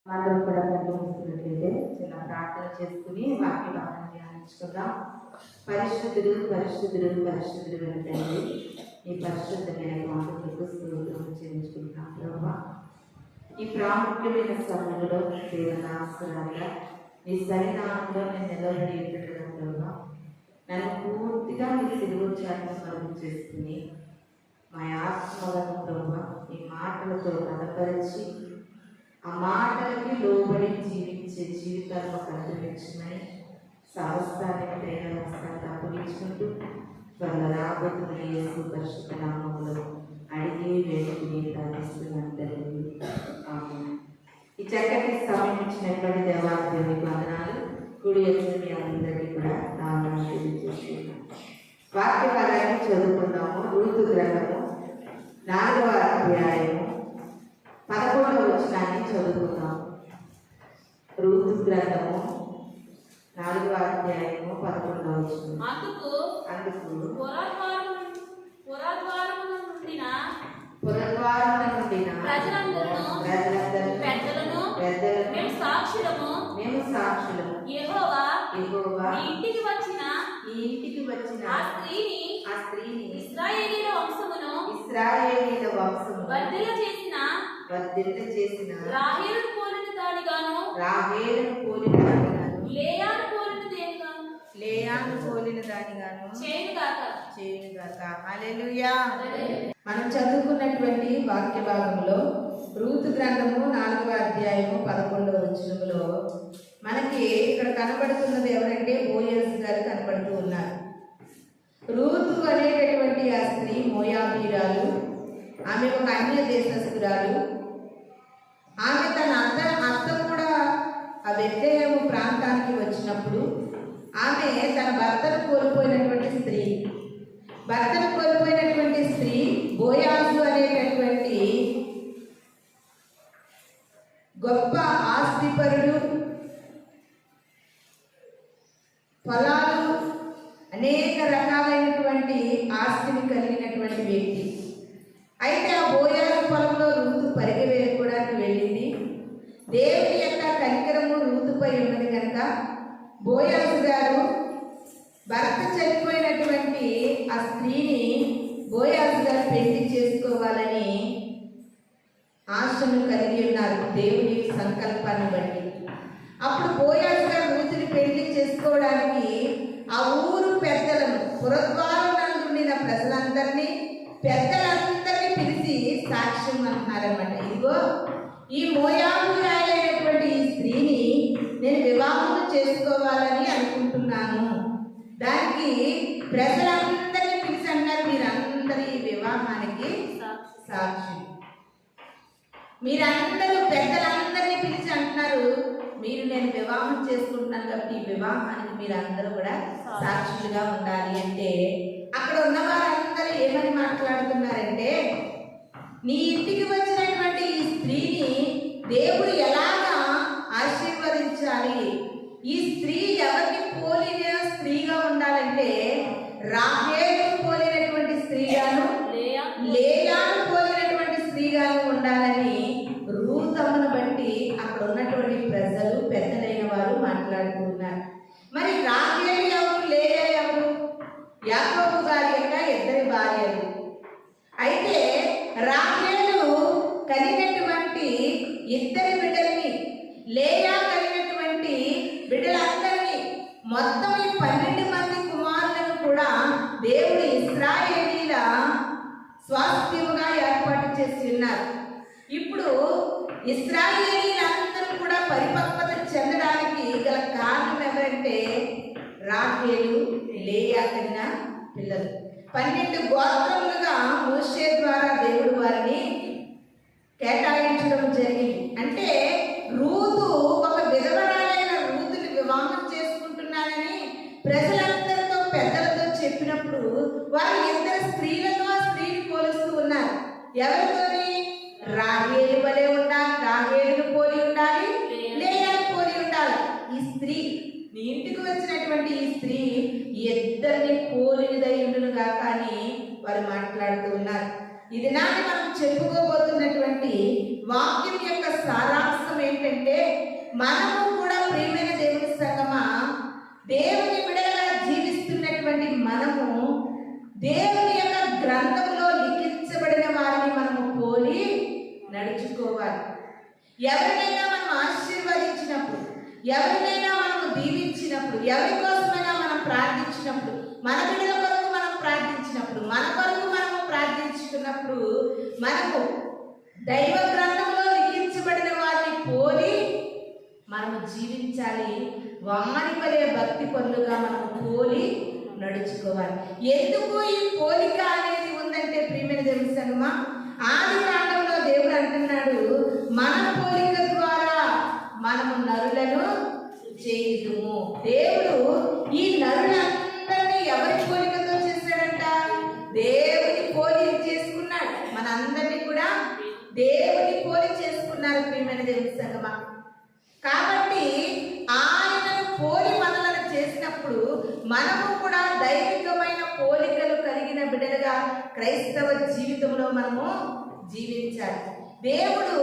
అందరూ కూడా కనిపిస్తున్నట్లయితే చిన్న ప్రార్థన చేసుకుని వాక్య భాగాన్ని ధ్యానించుకుందాం. పరిశుద్ధుడు పరిశుద్ధుడు పరిశుద్ధుడు అంటే ఈ పరిశుద్ధమైన మాటలకు స్తోత్రం చెల్లించుకుంటున్నాం. ప్రభా, ఈ ప్రాముఖ్యమైన సమయంలో దేవుని ఆశ్రయంగా నీ సరినామంలో నేను నిలబడి పెట్టడం ప్రభా, నన్ను పూర్తిగా మీ సిలువ చేత మరుగు చేసుకుని మా ఆత్మలను ప్రభా ఈ మాటలతో బలపరిచి ఆ మాటలకి లోబడి జీవించే జీవితాలను కనిపించున్నాయి. సాహసాన్ని ప్రేరణ అప్పగించుకుంటూ త్వరగా రాబోతున్న యేసు పరిశుద్ధ నామములో అడిగి వేడుకుని ప్రార్థిస్తున్నాను తండ్రి. ఆమేన్. ఈ చక్కటి సమయం ఇచ్చినటువంటి దేవాలయానికి వందనాలు. కుడి వచ్చిన మీ అందరికీ కూడా నామములు తెలియజేస్తున్నాను. వాక్య భాగాన్ని చదువుకుందాము. రూతు గ్రంథము 4వ అధ్యాయము 11వ వచనాన్ని చదువుకుందాం. రూతు గ్రంథము 4వ అధ్యాయము 11వ వచనం. అందుకు పురద్వారమున నుండిన ప్రజలందరూ మేము సాక్షులము యెహోవా ఈ ఇంటికి వచ్చిన ఆ స్త్రీని ఇశ్రాయేలీయుల వంశమును వర్ధిల్ల చేసిన రాహేలును పోలిన దానిగాను లేయాను పోలిన దానిగాను చేయునుగాక. హల్లెలూయా. మనం చదువుకున్నటువంటి వాక్య భాగంలో రూతు గ్రంథము 4వ అధ్యాయము 11వ వచనంలో మనకి ఇక్కడ కనబడుతున్నది ఎవరంటే బోయజ్ గారు కనబడుతూ ఉన్నారు. రూతు అనేటటువంటి ఆ స్త్రీ మోయాబీరాలు. ఆమె ఒక అన్య దేశస్తురాలు. ఆమె తన అత్త కూడా ఆ బెత్లెహేము ప్రాంతానికి వచ్చినప్పుడు ఆమె తన భర్తను కోల్పోయినటువంటి స్త్రీ. బోయాజు అనేటటువంటి గొప్ప ఆస్తిపరుడు, పొలాలు అనేక రకాలైనటువంటి ఆస్తిని కలిగినటువంటి వ్యక్తి. అయితే ఆ బోయాజు పొలంలో రూతు పరిగె వేయడానికి వెళ్ళింది. దేవుని యొక్క కనికరము రూతుపై ఉన్నది కనుక బోయాజు గారు భర్త చనిపోయినటువంటి ఆ స్త్రీని బోయాజు గారు పెళ్లి చేసుకోవాలని ఆశను కలిగి ఉన్నారు దేవుని సంకల్పాన్ని బట్టి. అప్పుడు బోయాజు గారు రూతుని పెళ్లి చేసుకోవడానికి ఆ ఊరు పెద్దలను, పురద్వారం నందుండిన ప్రజలందరినీ, పెద్దలందరినీ పిలిచి సాక్ష్యం అంటున్నారన్నమాట. ఇదిగో ఈ మోయాబీయురాలైనటువంటి ఈ స్త్రీని నేను వివాహం చేసుకోవాలని అనుకుంటున్నాను. దానికి ప్రజలందరినీ పిలిచి అన్నారు, మీరందరూ ఈ వివాహానికి సాక్షి. మీరందరూ పెద్దలందరినీ పిలిచి అంటున్నారు, మీరు నేను వివాహం చేసుకుంటున్నాను కాబట్టి ఈ వివాహానికి మీరందరూ కూడా సాక్షులుగా ఉండాలి అంటే అక్కడ ఉన్న వారందరూ ఏమని మాట్లాడుతున్నారంటే, నీ ఇంటికి వచ్చినటువంటి ఈ స్త్రీని దేవుడు ఎలాగా ఆశీర్వదించాలి? ఈ స్త్రీ ఎవరికి పోలిన స్త్రీగా ఉండాలంటే రాహేలు పోలినటువంటి స్త్రీగాను, లేయాను పోలినటువంటి స్త్రీగాను ఉండాలని రూతమ్మను బట్టి అక్కడ ఉన్నటువంటి ప్రజలు, పెద్దలైన వారు మాట్లాడుతూ ఉన్నారు. మరి రాహేలు ఎవరు, లేయా ఎవరు? యాకోబు గారి యొక్క ఇద్దరి భార్యలు. అయితే రాహేలు కలిగినటువంటి ఇద్దరి బిడ్డల్ని, లేయా కలిగినటువంటి బిడ్డలందరినీ, మొత్తం ఈ 12 మంది కుమారులను కూడా దేవుడు ఇశ్రాయేలీల స్వాస్థ్యముగా ఏర్పాటు చేసి ఉన్నారు. ఇప్పుడు ఇశ్రాయేలీలందరూ కూడా పరిపక్వత చెందడానికి గల కారణం ఎవరంటే రాహేలు, లేయా కన్నా పిల్లలు. 12 గోత్రములుగా మోషే ద్వారా దేవుడు వారిని కేటాయించడం జరిగింది. అంటే రూతు ఒక విధవరాలైన రూతుని వివాహం చేసుకుంటున్నానని ప్రజలందరితో, పెద్దలతో చెప్పినప్పుడు వారు ఇద్దరు స్త్రీలతో ఆ స్త్రీని పోలుస్తూ ఉన్నారు. ఎవరితోని? రాహేలు వలె ఉండాలి, రాహేలును పోలి ఉండాలి, లేయాను పోలి ఉండాలి. ఈ స్త్రీ, నీ ఇంటికి వచ్చినటువంటి ఈ స్త్రీ ఇద్దరిని పోలినదై ఉండునుగా కానీ వారు మాట్లాడుతూ ఉన్నారు. ఇది నాటి మనం చెప్పుకోబోతున్నటువంటి వాక్యం యొక్క సారాంశం ఏంటంటే మనము కూడా ప్రియమైన దేవుని సంగమా, దేవుని బిడ్డలుగా జీవిస్తున్నటువంటి మనము దేవుని యొక్క గ్రంథంలో లిఖించబడిన వారిని మనము పోలి నడుచుకోవాలి. ఎవరినైనా మనం ఆశీర్వదించినప్పుడు, ఎవరినైనా మనము దీవించినప్పుడు, ఎవరి కోసమైనా మనం ప్రార్థించినప్పుడు, మన బిడ్డల కొరకు మనం ప్రార్థించినప్పుడు, మన కొరకు మనము ప్రార్థించుకున్నప్పుడు మనము దైవ గ్రంథంలో లిఖించబడిన వారిని పోలి మనము జీవించాలి. వారి వలె భక్తి పనులుగా మనము పోలి నడుచుకోవాలి. ఎందుకు ఈ పోలిక అనేది ఉందంటే ప్రియమైన దేవుని సంగమా, ఆది కాండంలో దేవుడు అంటున్నాడు, మన పోలిక ద్వారా మనము నరులను చేయుదుము. దేవుడు ఈ నరులందరినీ ఎవరి పోలికతో చేశాడంట? దేవుని పోలి చేసుకున్నాడు. మనందరినీ కూడా దేవుని పోలి చేసుకున్నారు ప్రియమైన దేవుని సంగమా. కాబట్టి ఆయనను పోలి మనలను చేసినప్పుడు మనము కూడా దైవికమైన పోలికలు కలిగిన బిడ్డలుగా క్రైస్తవ జీవితంలో మనము జీవించాలి. దేవుడు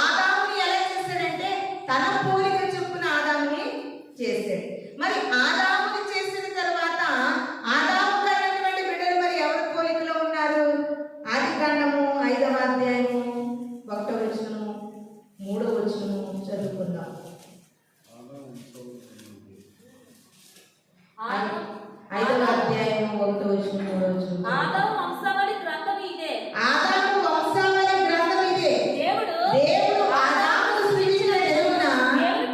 ఆదాముని ఎలా చేశాడంటే తన పోలిక చొప్పున ఆదాముని చేశాడు. మరి ఆదాముని చేసిన తర్వాత ఆదాము కన్నటువంటి బిడ్డలు మరి ఎవరి పోలికలో ఉన్నారు? ఆది కాండము 5వ అధ్యాయము 1వ వచనము 3వ వచనము చదువుకుందాం. 5వ అధ్యాయము 1వ వచనం 3వ వచనం. ఆదాము వంశావళి గ్రంథం ఇదే. ఆదాము వంశావళి గ్రంథం ఇదే. దేవుడు ఆదామును సృజించిన దినమున దేవుని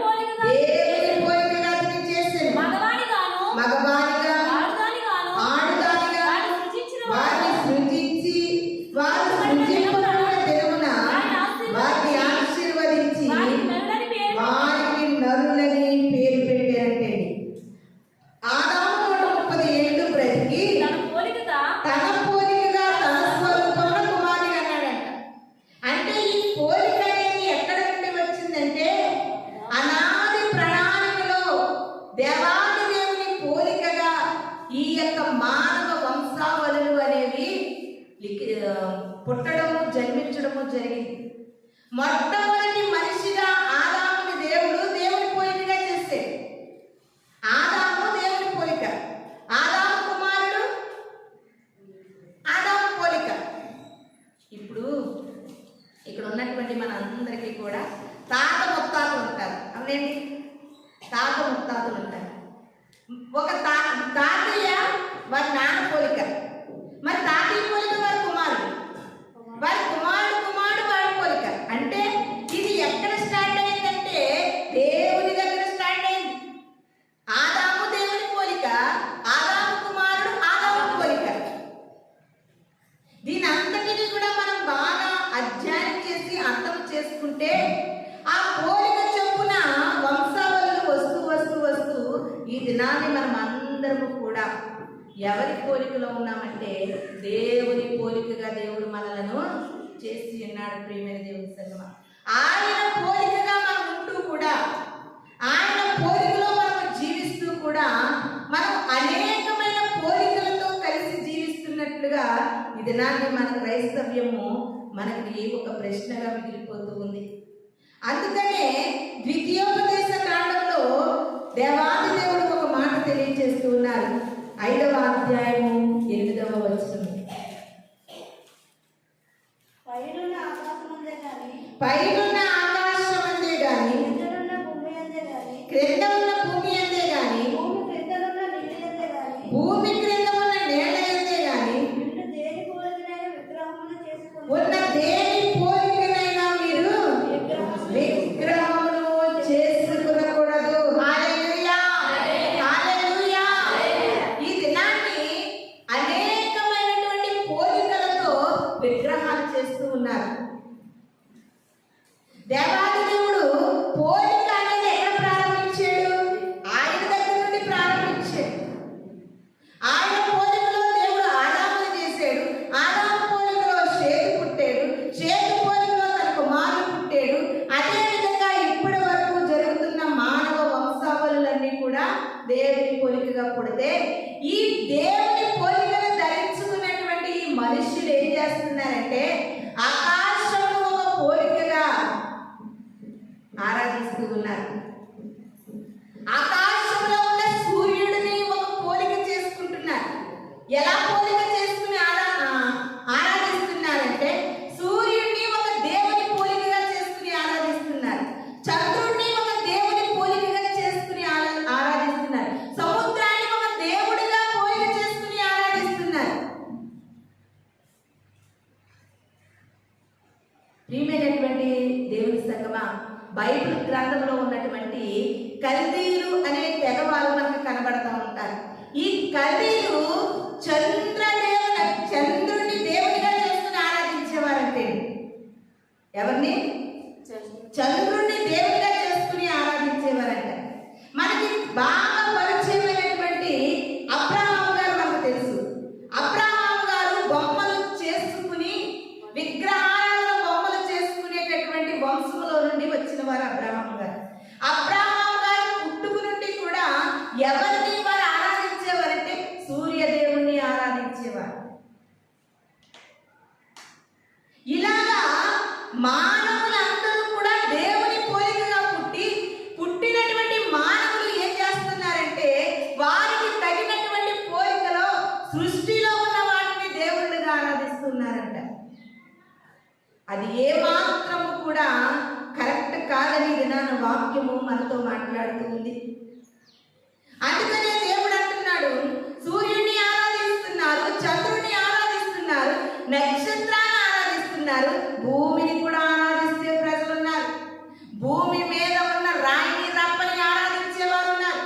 పోలికగా అతన్ని చేసెను. మగవానిగా ఆడదానిగా వారిని సృజించి వారు సృజింపబడిన దినమున వారిని ఆశీర్వదించి వారికి నరులని పేరు పెట్టారంటే ఆదాము 130 ఏళ్ళు బ్రతికి తన పోలికగా తన స్వరూపంలో కుమారుని అన్నాడంట. అంటే ఈ పోలిక అనేది ఎక్కడ నుండి వచ్చిందంటే అనాది ప్రణాళికలో దేవాది దేవుని పోలికగా ఈ యొక్క మానవ వంశావళులు అనేవి పుట్టడము జన్మించడము జరిగింది. మొట్టమొదటి మనిషిగా ఆదాముని దేవుని పోలికగా చేశాడు. ఆదాము దేవుని పోలిక, ఆదాము కుమారుడు ఆదాము పోలిక. ఇప్పుడు ఇక్కడ ఉన్నటువంటి మన అందరికీ కూడా తాత ముత్తాతలు ఉంటారు. అవునండి, తాత ముత్తాతలు ఉంటారు. ఒక తాతయ్య వారి నాన్న పోలిక, మరి తాతయ్య పోలిక వారి కుమారుడు, వారి కుమారుడు వారి పోలిక. అంటే ఇది ఎక్కడ స్టార్ట్ అయిందంటే దేవుని దగ్గర స్టార్ట్ అయింది. ఆదాము దేవుని పోలిక, ఆదాము కుమారుడు ఆదాము పోలిక. దీని అంతటిని కూడా మనం బాగా అధ్యయనం చేసి అర్థం చేసుకుంటే ఆ పోలిక చొప్పున వంశావళులు వస్తూ ఈ దినాన్ని మనం అందరము కూడా ఎవరి పోలికలో ఉన్నామంటే దేవుని పోలికగా దేవుడు మనలను చేసి ఉన్నాడు. ప్రియమైన దేవుని సంగమా, ఆయన పోలికగా మనం ఉంటూ కూడా ఆయన పోలికలో మనం జీవిస్తూ కూడా మనం అనేకమైన పోలికలతో కలిసి జీవిస్తున్నట్లుగా ఈ దినాన్ని మన క్రైస్తవ్యము మనకి ఒక ప్రశ్నగా మిగిలిపోతూ ఉంది. అందుకనే ద్వితీయోపదేశ కాండంలో దేవాది దేవుడు ఒక మాట తెలియజేస్తూ ఉన్నారు. 5వ అధ్యాయము 8వ వచనం. పైనున్న ఆకాశమందే గాని క్రింద ఉన్న భూమి అందే గాని భూమి క్రింద ఉన్న నేల అందే గాని ఉన్న దేని పోలికనైనా మీరు విగ్రహమును చేసుకునకూడదు. హల్లెలూయా, హల్లెలూయా. ఈ దినాన్ని అనేకమైనటువంటి పోలికలతో విగ్రహాలు చేస్తూ ఉన్నారు. దేవాది దేవుడు పోలిక అనేది ఎక్కడ ప్రారంభించాడు? ఆయన దగ్గర నుండి ప్రారంభించాడు. ఆయన పోలికలో దేవుడు ఆదాముని చేశాడు. ఆదాము పోలికలో షేతు పుట్టాడు. షేతు పోలికలో తన కుమారుడు పుట్టాడు. అదే విధంగా ఇప్పటి వరకు జరుగుతున్న మానవ వంశావళులన్నీ కూడా దేవుని పోలికగా పుడితే ఈ దేవుని పోలికను ధరించుకున్నటువంటి ఈ మనుషులు ఏం చేస్తున్నారంటే ఆకాశము ఒక పోలికగా ఆరాధిస్తూ ఆరాధిస్తూ ఉన్నారు. ఆకాశంలో ఉన్న సూర్యుడిని ఒక పోలిక చేసుకుంటున్నారు. ఎలా పోలిక చేసుకుని ఆరాధిస్తున్నారంటే సూర్యుడిని ఒక దేవుని పోలికగా చేసుకుని ఆరాధిస్తున్నారు. చంద్రుడిని ఒక దేవుని పోలికగా చేసుకుని ఆరాధిస్తున్నారు. సముద్రాన్ని ఒక దేవుడిగా పోలిక చేసుకుని ఆరాధిస్తున్నారు. ప్రియమైనటువంటి దేవుని సంగమా, బైబిల్ గ్రంథంలో ఉన్నటువంటి కల్దీయులు అనే తెగవారు మనకు కనబడతా ఉంటారు. ఈ కల్దీయులు చంద్రుడిని దేవుడిగా చేసుకుని ఆరాధించేవారంటే ఎవరిని? చంద్రుడిని దేవుడిగా చేసుకుని ఆరాధించేవారంట. మనకి బాగా పరిచయమైనటువంటి అబ్రహాము గారు మనకు తెలుసు. అబ్రహాము గారు బొమ్మలు చేసుకుని విగ్రహాలను బొమ్మలు చేసుకునేటటువంటి వంశములో నుండి వచ్చిన వారు అబ్రహాము గారు. అబ్రహాము గారు పుట్టుక నుండి కూడా ఎవరిని వారు ఆరాధించేవారంటే సూర్యదేవుణ్ణి ఆరాధించేవారు. ఇలాగా మానవులందరూ కూడా దేవుని పోలికగా పుట్టినటువంటి మానవులు ఏం చేస్తున్నారంటే వారికి తగినటువంటి పోలికలో సృష్టిలో ఉన్న వాటిని దేవుళ్ళుగా ఆరాధిస్తున్నారంట. అది ఏ మాత్రము కూడా కరెక్ట్ కాదని విధాన వాక్యము మనతో మాట్లాడుతూ ఉంది. అందుకనే దేవుడు అంటున్నాడు, సూర్యుడిని ఆరాధిస్తున్నారు, చంద్రుడిని ఆరాధిస్తున్నారు, నక్షత్రాన్ని ఆరాధిస్తున్నారు, భూమిని కూడా ఆరాధించే ప్రజలు ఉన్నారు. భూమి మీద ఉన్న రాయిని రప్పని ఆరాధించేవారు ఉన్నారు.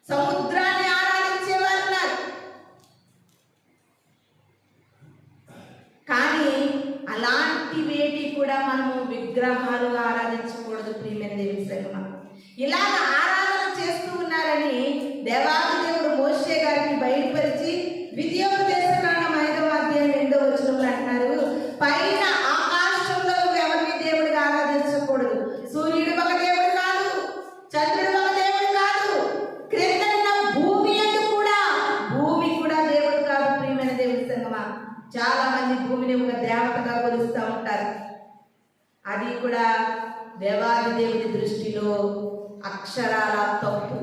సముద్రాన్ని ఆరాధించేవారు ఉన్నారు. కానీ అలాంటి వేటి కూడా మనము విగ్రహాలుగా ఆరాధించకూడదు. ప్రియమైన దేవుని సంగమా, ఇలాగ ఆరాధన చేస్తూ ఉన్నారని దేవాది దేవుడు మోషే గారికి బయలుపరిచి ద్వితీయోపదేశకాండం 5వ అధ్యాయం 2వ వచనంలో అంటున్నారు, పైన ఆకాశంలో ఎవరిని దేవుడిగా ఆరాధించకూడదు. సూర్యుడు ఒక దేవుడు కాదు, చంద్రుడు ఒక దేవుడు కాదు, క్రింద ఉన్న భూమి కూడా దేవుడు కాదు. ప్రియమైన దేవుని సంగమా, చాలా మంది భూమిని ఒక దేవతగా కొలుస్తూ ఉంటారు. అది కూడా దేవాది దేవుని దృష్టిలో అక్షరాల తప్పు.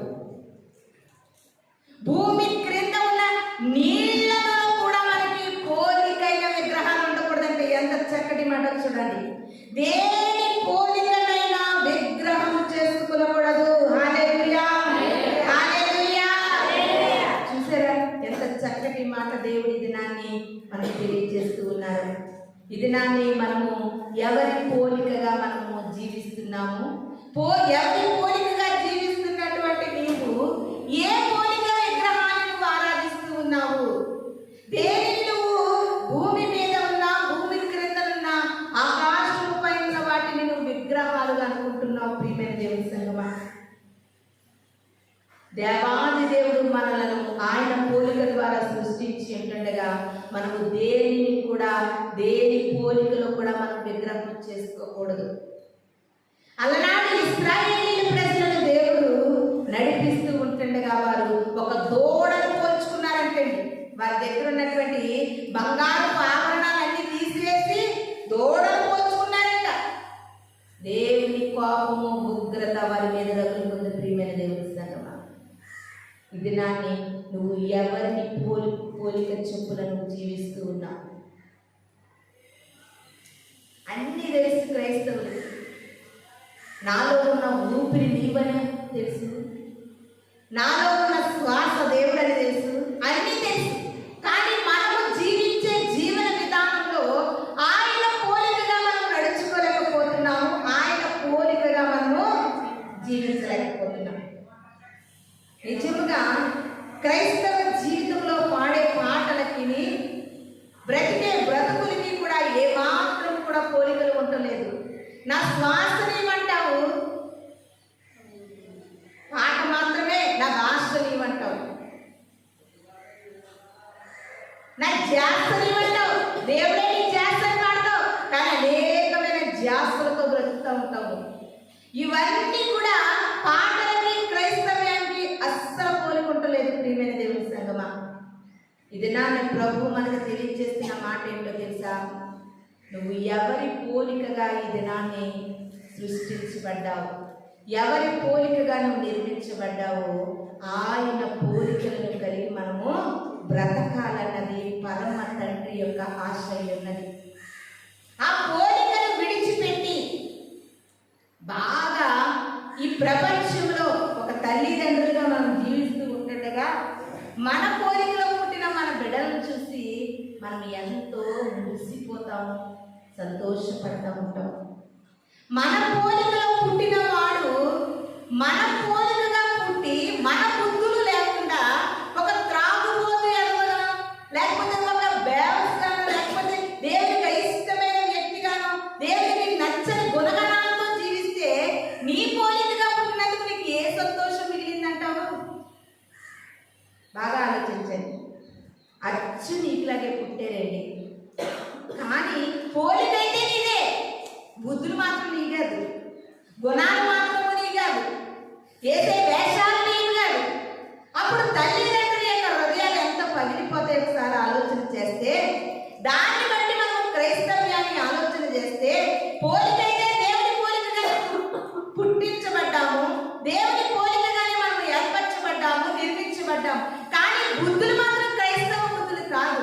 భూమి క్రింద ఉన్న నీళ్లలో కూడా మనకి పోలికైన విగ్రహాలు ఉండకూడదంటే ఎంత చక్కటి మాట చూడండి. దేని పోలికనైనా విగ్రహం చేసుకునకూడదు. హల్లెలూయా, హల్లెలూయా. చూసారా ఎంత చక్కటి మాట దేవుడి దినాన్ని మనకు తెలియజేస్తూ ఉన్నారు. ఈ దినాన్ని మనము ఎవరి పోలికగా మనము జీవిస్తున్నాము? ఎవరి పోలికగా జీవిస్తున్నటువంటి నీవు ఏ పోలిక విగ్రహాన్ని నువ్వు ఆరాధిస్తూ ఉన్నావు? దేనిని నువ్వు భూమి మీద ఉన్న, భూమి క్రింద ఉన్న, ఆకాశంపై ఉన్న వాటిని నువ్వు విగ్రహాలుగా అనుకుంటున్నావు? ప్రియమైన దేవుని సంగమా, దేవాది దేవుడు మనలను ఆయన పోలిక ద్వారా సృష్టించి ఉంటుండగా మనము దేని పోలికలో కూడా మనం విగ్రహం చేసుకోకూడదు. అలనాడు ఇశ్రాయేలీయుల ప్రజలను దేవుడు నడిపిస్తూ ఉంటుండగా వారు ఒక దూడను పోల్చుకున్నారంటే వారి దగ్గర ఉన్నటువంటి బంగారు ఆభరణాలన్నీ తీసివేసి దూడను పోల్చుకున్నారంట. దేవుని కోపము, ఉగ్రత వారి మీద రగులుకుంది. ప్రియమైన దేవుని సంగమా, ఈ దినాన్ని నువ్వు ఎవరిని పోలిక చెప్పులను జీవిస్తూ ఉన్నావు? అన్ని తెలుసు క్రైస్తవులు. నాలో ఉన్న ఊపిరి నీవని తెలుసు, నాలో ఉన్న శ్వాస దేవుడని తెలుసు, అన్నీ తెలుసు. కానీ మనము జీవించే జీవన విధానంలో ఆయన పోలికగా మనం నడుచుకోలేకపోతున్నాము, ఆయన పోలికగా మనము జీవించలేకపోతున్నాము. నిజముగా క్రైస్తవ జీవితంలో పాడే పాటలకి బ్రతికే బ్రతుకులకి కూడా ఏమాత్రం కూడా పోలికలు ఉండలేదు. నా శ్వాసని ఏమంటావు? పాట మాత్రమే నా భాషని ఏమంటావు? నా ధ్యాసని ఏమంటావు? దేవుడే నీ ధ్యాసని పాడతావు, కానీ అనేకమైన ధ్యాసలతో బ్రతుకుతూ ఉంటావు. ఇవన్నీ కూడా పాటలకి క్రైస్తవ్యానికి అస్సలు పోలికుంటలేదు. ప్రియమైన దేవుని సంగమా, ఇది నా ప్రభు మనకు తెలియజేస్తున్న మాట ఏంటో తెలుసా? నువ్వు ఎవరి పోలికగా ఈ దినాన్ని సృష్టించబడ్డావు. ఎవరి పోలికగా నువ్వు నిర్మించబడ్డావో ఆయన పోలికలను కలిగి మనము బ్రతకాలన్నది పరమ తండ్రి యొక్క ఆశ ఉన్నది. ఆ పోలికను విడిచిపెట్టి బాగా ఈ ప్రపంచంలో ఒక తల్లిదండ్రులుగా మనం జీవిస్తూ ఉంటుండగా మన పోలికలో పుట్టిన మన బిడ్డలను చూసి మనం ఎంతో మురిసిపోతాము, సంతోషపడతా ఉంటాం. మన పోలికలో పుట్టిన వాడు మన పోలికగా పుట్టి మన బుద్ధులు లేకుండా ఒక త్రాగుబోతు ఎదవగా, లేకపోతే ఒక బేవస్గానో, లేకపోతే దేవునికి అయిష్టమైన వ్యక్తిగానో, దేవునికి నచ్చని గుణగణాలతో జీవిస్తే నీ పోలికగా పుట్టినందుకు నీకు ఏ సంతోషం మిగిలిందంటావు? బాగా ఆలోచించండి. అచ్చు నీకులాగే పుట్టారండి, కానీ పోలికైతే నీదే, బుద్ధులు మాత్రం నీ కాదు, గుణాలు మాత్రము నీ కాదు, వేసే వేషాలు నీవు కాదు. అప్పుడు తల్లిదండ్రుల యొక్క హృదయాలు ఎంత పగిలిపోతాయి ఒకసారి ఆలోచన చేస్తే. దాన్ని బట్టి మనం క్రైస్తవ్యాన్ని ఆలోచన చేస్తే పోలికైతే దేవుని పోలికగానే పుట్టించబడ్డాము, దేవుని పోలికగానే మనం ఏర్పరచబడ్డాము, నిర్మించబడ్డాము. కానీ బుద్ధులు మాత్రం క్రైస్తవ బుద్ధులు కాదు.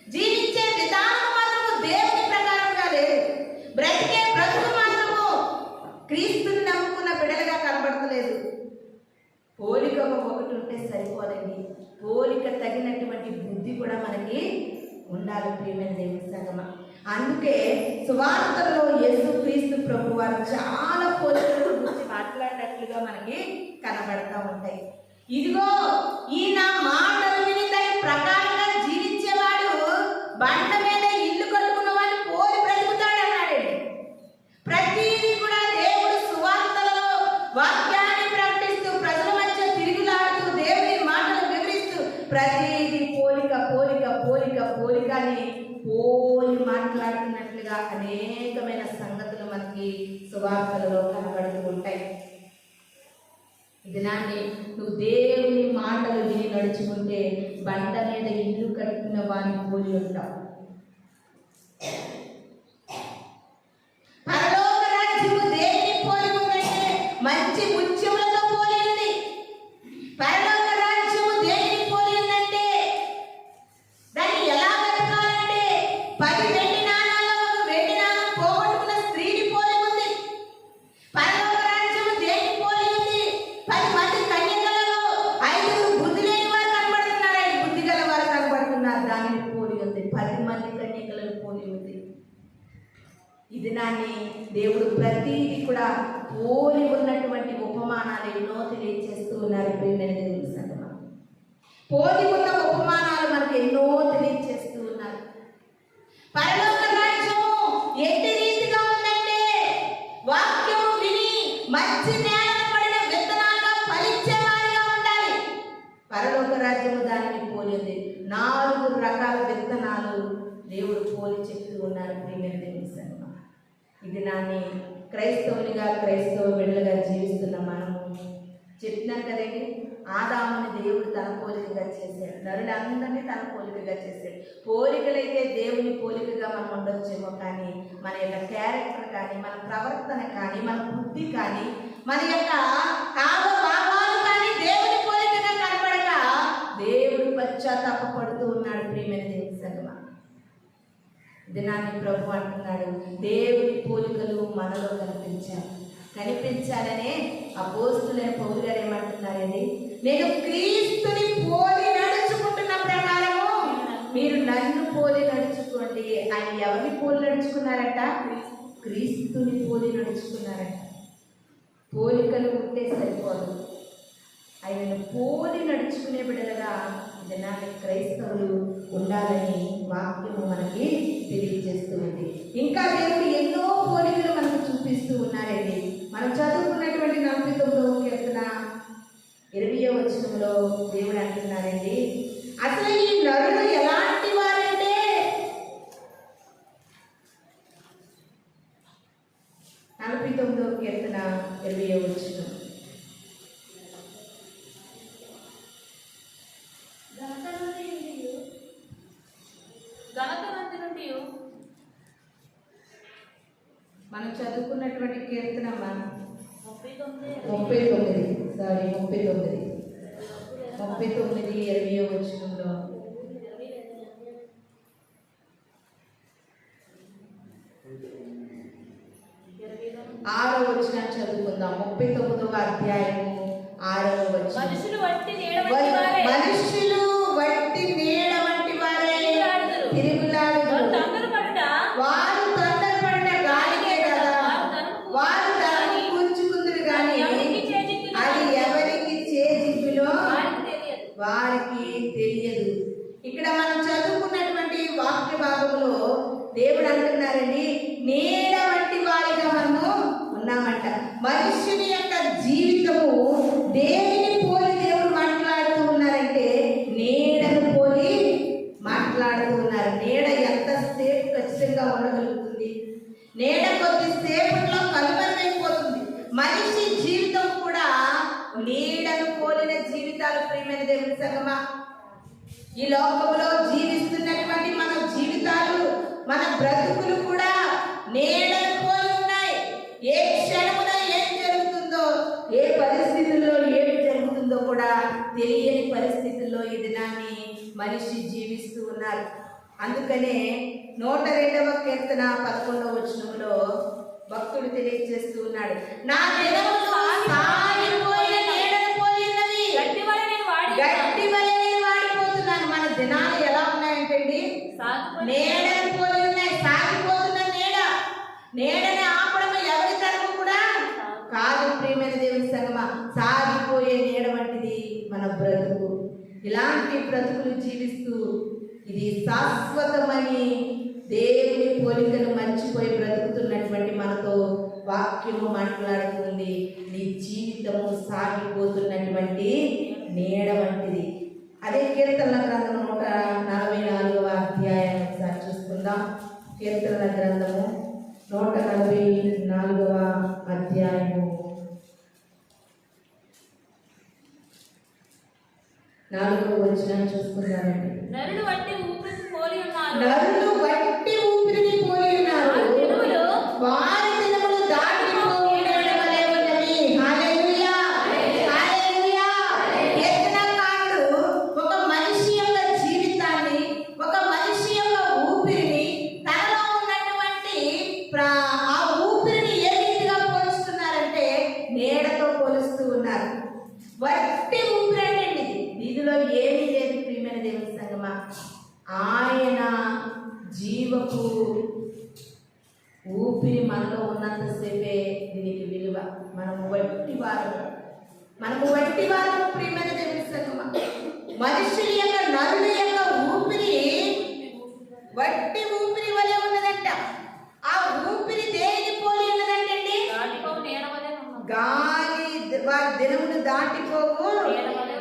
జీవించే విధానం మాత్రము దేవుని ప్రకారంగా లేదు. బ్రతికే బ్రతుకు మాత్రము క్రీస్తుని నమ్ముకున్న బిడ్డలుగా కనబడతలేదు. పోలిక ఒకటి ఉంటే సరిపోదండి, పోలిక తగినటువంటి బుద్ధి కూడా మనకి ఉండాలి ప్రియమైన దేవుని సంగమా. అందుకే సువార్తలో యేసుక్రీస్తు ప్రభు వారు చాలా పోలికల గురించి మాట్లాడినట్లుగా మనకి కనబడతా ఉంటాయి. ఇదిగో ఈ నా మాటలు విని దాని ప్రకారంగా జీవించేవాడు బండ మీద ఇల్లు కట్టుకున్న వాడిని పోలి బ్రతుకుతాడు అన్నాడండి. ప్రతిదీ కూడా దేవుడు సువార్తలలో వాక్యాన్ని ప్రకటిస్తూ ప్రజల మధ్య తిరుగులాడుతూ దేవుని మాటలు వివరిస్తూ ప్రతిదీ పోలిక పోలిక పోలిక పోలిక అని పోలి మాట్లాడుతున్నట్లుగా అనేకమైన సంగతులు మనకి సువార్తలలో కనబడుతూ ఉంటాయి. దినాన్ని నువ్వు దేవుని మాటలు విని నడుచుకుంటే బండ మీద ఇల్లు కట్టుకున్న వాడిని పోలి ఉంటావు. పరలోక రాజ్యము దేనిని పోలి ఉందంటే మంచి ముత్యములతో పోలి ఉంది. పరలోక రాజ్యము దేనిని పోలి ఉందంటే దాన్ని ఎలా బతకాలంటే 10 వెండి నాణాల్లో ఒక వెండి నాణం పోగొట్టుకున్న స్త్రీని పోలి ఉంది. పరలోక రాజ్యము దేనిని పోలి ఉంది? 10 మంది కన్యకలలో 5 బుద్ధి లేని వారు కనబడుతున్నారు, 5 బుద్ధి గల వారు కనబడుతున్నారు. దానిని పోలి ఉంది. 10 మంది కన్యకలను పోలి ఉంది. ఇది నాన్ని దేవుడు ప్రతిదీ కూడా పోలి ఉన్నటువంటి ఉపమానాలు ఎన్నో తెలియజేస్తూ ఉన్నారు ప్రియమైన దేవుని సంగమా. పోలి ఉన్న ఉపమానాలు మనకు ఎన్నో తెలియజేస్తూ ఉన్నారు. పరలోక రాజ్యము ఎట్టి రీతిగా ఉందంటే వాక్యము విని మంచి నేల పడిన విత్తనాలుగా ఫలించేవారిగా ఉండాలి. పరలోక రాజ్యము దానిని పోలి ఉంది. 4 రకాల విత్తనాలు దేవుడు పోలి చెప్తూ ఉన్నారు ప్రియమైన దేవుని సంగమా. ఇది నాన్ని క్రైస్తవునిగా క్రైస్తవ బిడ్డలుగా జీవిస్తున్న మనము చెప్తున్నాను కదండి. ఆదాముని దేవుడు తన పోలికగా చేశాడు, నరులందరినీ తన పోలికగా చేశాడు. పోలికలైతే దేవుని పోలికగా మనం ఉండొచ్చేమో, కానీ మన యొక్క క్యారెక్టర్ కానీ, మన ప్రవర్తన కానీ, మన బుద్ధి కానీ, మన యొక్క హావభావాలు కానీ దేవుని పోలికగా కనబడక దేవుడు పశ్చాత్తాపపడుతూ ఉన్నాడు ప్రియమైన దేవుని సంగమా. దినాన్ని ప్రభు అంటున్నాడు, దేవుని పోలికలు మనలో కనిపించాలనే అపోస్తులైన పౌలు గారు ఏమంటున్నారండి? నేను క్రీస్తుని పోలి నడుచుకుంటున్న ప్రకారము మీరు నన్ను పోలి నడుచుకోండి. ఆయన ఎవరిని పోలి నడుచుకున్నారట? క్రీస్తుని పోలి నడుచుకున్నారట. పోలికలు ఉంటే సరిపోదు, ఆయనను పోలి నడుచుకునే బిడ్డలుగా దినాన్ని క్రైస్తవులు ఉండాలని వాక్యము మనకి తెలియజేస్తూ ఉంది. ఇంకా దేవుడు ఎన్నో పోలికలు మనకు చూపిస్తూ ఉన్నారండి. మనం చదువుకున్నటువంటి 49వ కీర్తన 20వ వచనంలో దేవుడు అంటున్నారండి, అసలు ఈ నరులు ఎలాంటి వారంటే 49వ కీర్తన 20వ వచనం, మనం చదువుకున్నటువంటి వచ్చిందమ్మా? 39. 39. సారీ, 39. 20వ వచనంలో 6వ వచనం చదువుకుందాం. 39వ అధ్యాయము 6వ వచనం. మనుషులు వట్టి నీడ వంటి వారే. మనుషులు వట్టి నీడ వంటి వారే తిరుగులాడుదురు. వారు తొందరపడుట గాలికే కదా, వారు దాన్ని కూర్చుకుందురు గాని అది ఎవరికి చేజింపులో వారికి తెలియదు. ఇక్కడ మనం చదువుకున్నటువంటి వాక్య భాగంలో దేవుడు అంటున్నారండి, నీడ వంటి వారిగా మనము ఉన్నామంట. మనుషుని యొక్క జీవితము దేనిని పోలి దేవుడు మాట్లాడుతూ ఉన్నారంటే నీడను పోలి మాట్లాడుతూ ఉన్నారు. నీడ ఎంతసేపు ఖచ్చితంగా ఉండగలుగుతుంది? నీడ కొద్దిసేపట్లో కనుమరుగైపోతుంది. మనిషి జీవితం కూడా నీడను పోలిన జీవితాలు ప్రియమైన దేవుని సంగమా. ఈ లోకంలో జీవిస్తున్నటువంటి మన జీవితాలు, మన బ్రతుకులు కూడా నీడను పోలి ఉన్నాయి. ఏ క్షణమున ఏం జరుగుతుందో, ఏ పరిస్థితుల్లో ఏమి జరుగుతుందో కూడా తెలియని పరిస్థితుల్లో ఈ దినాన్ని మనిషి జీవిస్తూ ఉన్నారు. అందుకనే 102వ కీర్తన 11వ వచనంలో భక్తుడు తెలియజేస్తూ ఉన్నాడు, నా దినములు సాగిపోయిన నీడను పోలి ఉన్నవి. గట్టి వలె నేను వాడిపోతున్నాను. మన దినాలు ఎలా ఉన్నాయంటండి? నీడను పోలి ఉన్నాయి. సాగిపోతున్న నీడని ఆపడం ఎవరి తరపు కూడా కాదు ప్రియమైన దేవుని సంగమా. సాగిపోయే నీడ వంటిది మన బ్రతుకు. ఇలాంటి బ్రతుకులు జీవిస్తూ ఇది శాశ్వతమని దేవుని పోలికను మర్చిపోయి బ్రతుకుతున్నటువంటి మనతో వాక్యము మాట్లాడుతుంది. నీ జీవితము సాగిపోతున్నటువంటి నీడ వంటిది. అదే కీర్తనల గ్రంథము 144వ అధ్యాయం ఒకసారి చూసుకుందాం. కీర్తనల గ్రంథము 144వ అధ్యాయము 4వ వచనం చూసుకుందామండి. నరుడు వట్టి ఊపిరిని పోలి ఉన్నారు. వారి దినములు దాటిపోయిన వలె ఉన్నవి. హల్లెలూయా, హల్లెలూయా. కీర్తనకారుడు ఒక మనిషి యొక్క జీవితాన్ని, ఒక మనిషి యొక్క ఊపిరిని, తనలో ఉన్నటువంటి ఆ ఊపిరిని ఏ రీతిగా పోలుస్తున్నారంటే నీడతో పోలుస్తూ ఉన్నారు. వట్టి ఊపిరి అంటే దీనిలో ఏమీ లేదు ప్రియమైన దేవుని సంగమా. ఆయన జీవపు ఊపిరి మనలో ఉన్నంతసేపే దీనికి విలువ. మనము వట్టి వారు ప్రియమైన దేవుని సంగమా. మనుషుల యొక్క, నరుల యొక్క ఊపిరి వట్టి ఊపిరి వలె ఉన్నదంట. ఆ ఊపిరి దేని పోలి ఉన్నదంటే గాలి, వారి దినములు దాటిపోవు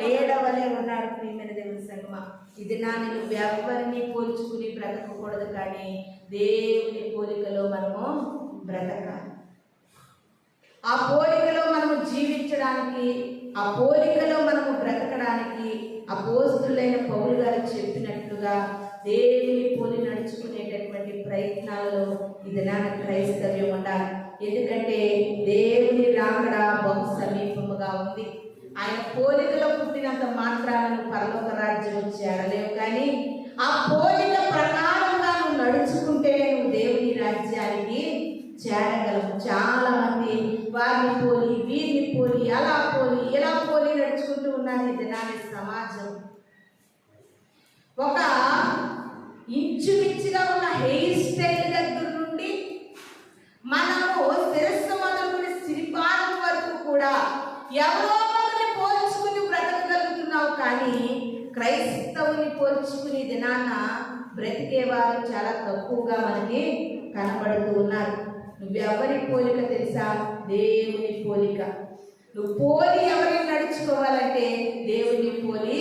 నీడ వలె ఉన్నారు ప్రియమైన దేవుని సంగమా. ఇది నాని నువ్వెవరిని పోల్చుకుని బ్రతకకూడదు, కానీ దేవుని పోలికలో మనము బ్రతకాలి. ఆ పోలికలో మనము జీవించడానికి, ఆ పోలికలో మనము బ్రతకడానికి అపోస్తులైన పౌలు గారు చెప్పినట్లుగా దేవుని పోలి నడుచుకునేటటువంటి ప్రయత్నాలలో ఇది నాన్న క్రైస్తవ్యం ఉండాలి. ఎందుకంటే దేవుని రాకడ బహు సమీపముగా ఉంది. ఆయన పోలికలో పుట్టినంత మాత్రాలను పరలోక రాజ్యం చేరలేవు, కానీ ఆ పోలిక ప్రకారంగా నువ్వు నడుచుకుంటే నువ్వు దేవుని రాజ్యానికి చేరగలవు. చాలా మంది వారిని పోలి, వీరిని పోలి, అలా పోలి, ఇలా పోలి నడుచుకుంటూ ఉన్నారు ఈ దినాన్ని సమాజం. ఒక ఇంచుమించుగా ఉన్న హెయిర్ స్టైల్ దగ్గర నుండి మనము శిరస్సు మొదలుకుని సిరిపాదం వరకు కూడా ఎవరో ఒకరిని పోల్చుకుని బ్రతకగలుగుతున్నావు, కానీ క్రైస్తవుని పోల్చుకుని దినాన బ్రతికేవారు చాలా తక్కువగా మనకి కనబడుతూ ఉన్నారు. నువ్వెవరి పోలిక తెలుసా? దేవుని పోలిక. నువ్వు పోలి ఎవరిని నడుచుకోవాలంటే దేవుని పోలి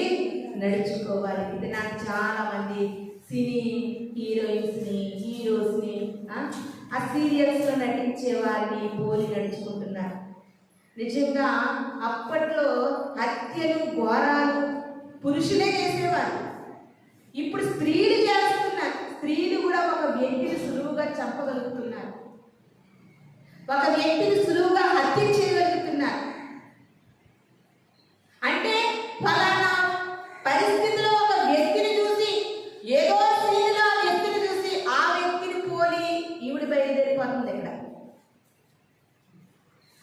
నడుచుకోవాలి. ఇది నాకు చాలా మంది సినీ హీరోస్ని ఆ సీరియల్స్లో నటించే వారిని పోలి నడుచుకుంటున్నారు. నిజంగా అప్పట్లో హత్యలు, ఘోరాలు పురుషులే చేసేవారు. ఇప్పుడు స్త్రీలు చేస్తున్నారు. స్త్రీలు కూడా ఒక వ్యక్తిని సులువుగా చంపగలుగుతున్నారు. ఒక వ్యక్తిని సులువుగా హత్య చేయగలుగుతున్నారు. అంటే ఫలానా పరిస్థితిలో ఒక వ్యక్తిని చూసి, ఏదో స్త్రీలో ఆ వ్యక్తిని చూసి ఆ వ్యక్తిని పోలి ఈవిడ బయలుదేరిపోతుంది. ఇక్కడ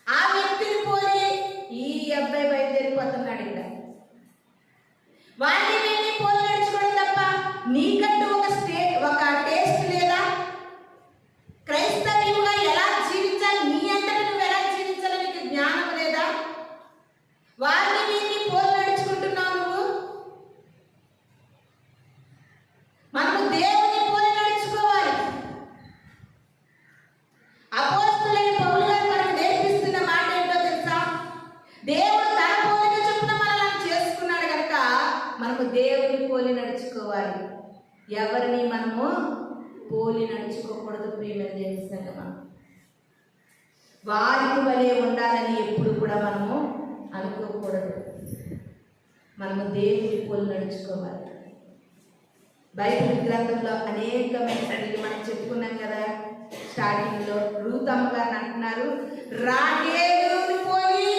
ఆ వ్యక్తిని పోలి ఈ అబ్బాయి బయలుదేరిపోతున్నాడు. ఇక్కడ వాడిని వెళ్ళి పోలి నడుచుకోవడం తప్ప నీకంటూ ఒక టేస్ట్ లేదా? క్రైస్తవ్యంగా ఎలా జీవించాలి, నీ అంతటి నువ్వు ఎలా జీవించాలి నీకు జ్ఞానం లేదా? వారిని వీరిని పోలి నడుచుకుంటున్నావు నువ్వు. మనము దేవుని పోలి నడుచుకోవాలి. అపోస్తలులైన పౌలు గారు మనకు నేర్పిస్తున్న మాట ఏంటో తెలుసా? దేవుడు తన పోలిక చొప్పున మనల్ని చేసుకున్నాడు కనుక మనము దేవుని పోలి నడుచుకోవాలి. ఎవరిని మనము పోలి నడుచుకోకూడదు. ప్రియమైన దేవుని సంగమా, వారికి వలె ఉండాలని ఎప్పుడు కూడా మనము అనుకోకూడదు. మనము దేవుని పోలి నడుచుకోవాలి. బైబిల్ గ్రంథంలో అనేకమైన స్త్రీలు మనం చెప్పుకున్నాం కదా. స్టార్టింగ్లో రూత్ అమ్మగారు అంటున్నారు, రాహేలుని పోలి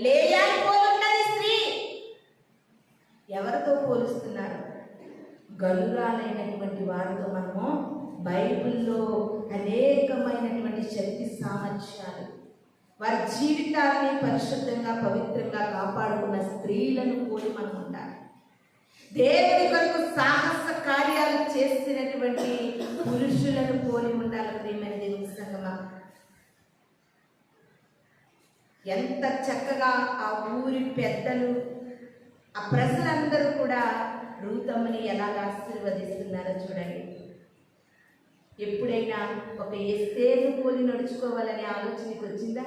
లేయాని పోలి ఉన్నది స్త్రీ. ఎవరితో పోలుస్తున్నారు? గలురాలైనటువంటి వారితో. మనము బైబిల్లో అనేకమైనటువంటి శక్తి సామర్థ్యాలు, వారి జీవితాన్ని పరిశుద్ధంగా పవిత్రంగా కాపాడుకున్న స్త్రీలను పోలి మనం ఉండాలి. దేవుని కొరకు సాహస కార్యాలు చేసినటువంటి పురుషులను పోలి ఉండాలి. ప్రియమైన దేవుని సంగమా, ఎంత చక్కగా ఆ ఊరి పెద్దలు, ఆ ప్రజలందరూ కూడా రూతమ్మని ఎలాగ ఆశీర్వదిస్తున్నారో చూడండి. ఎప్పుడైనా ఒక ఎస్తేరును పోలి నడుచుకోవాలనే ఆలోచనకి వచ్చిందా?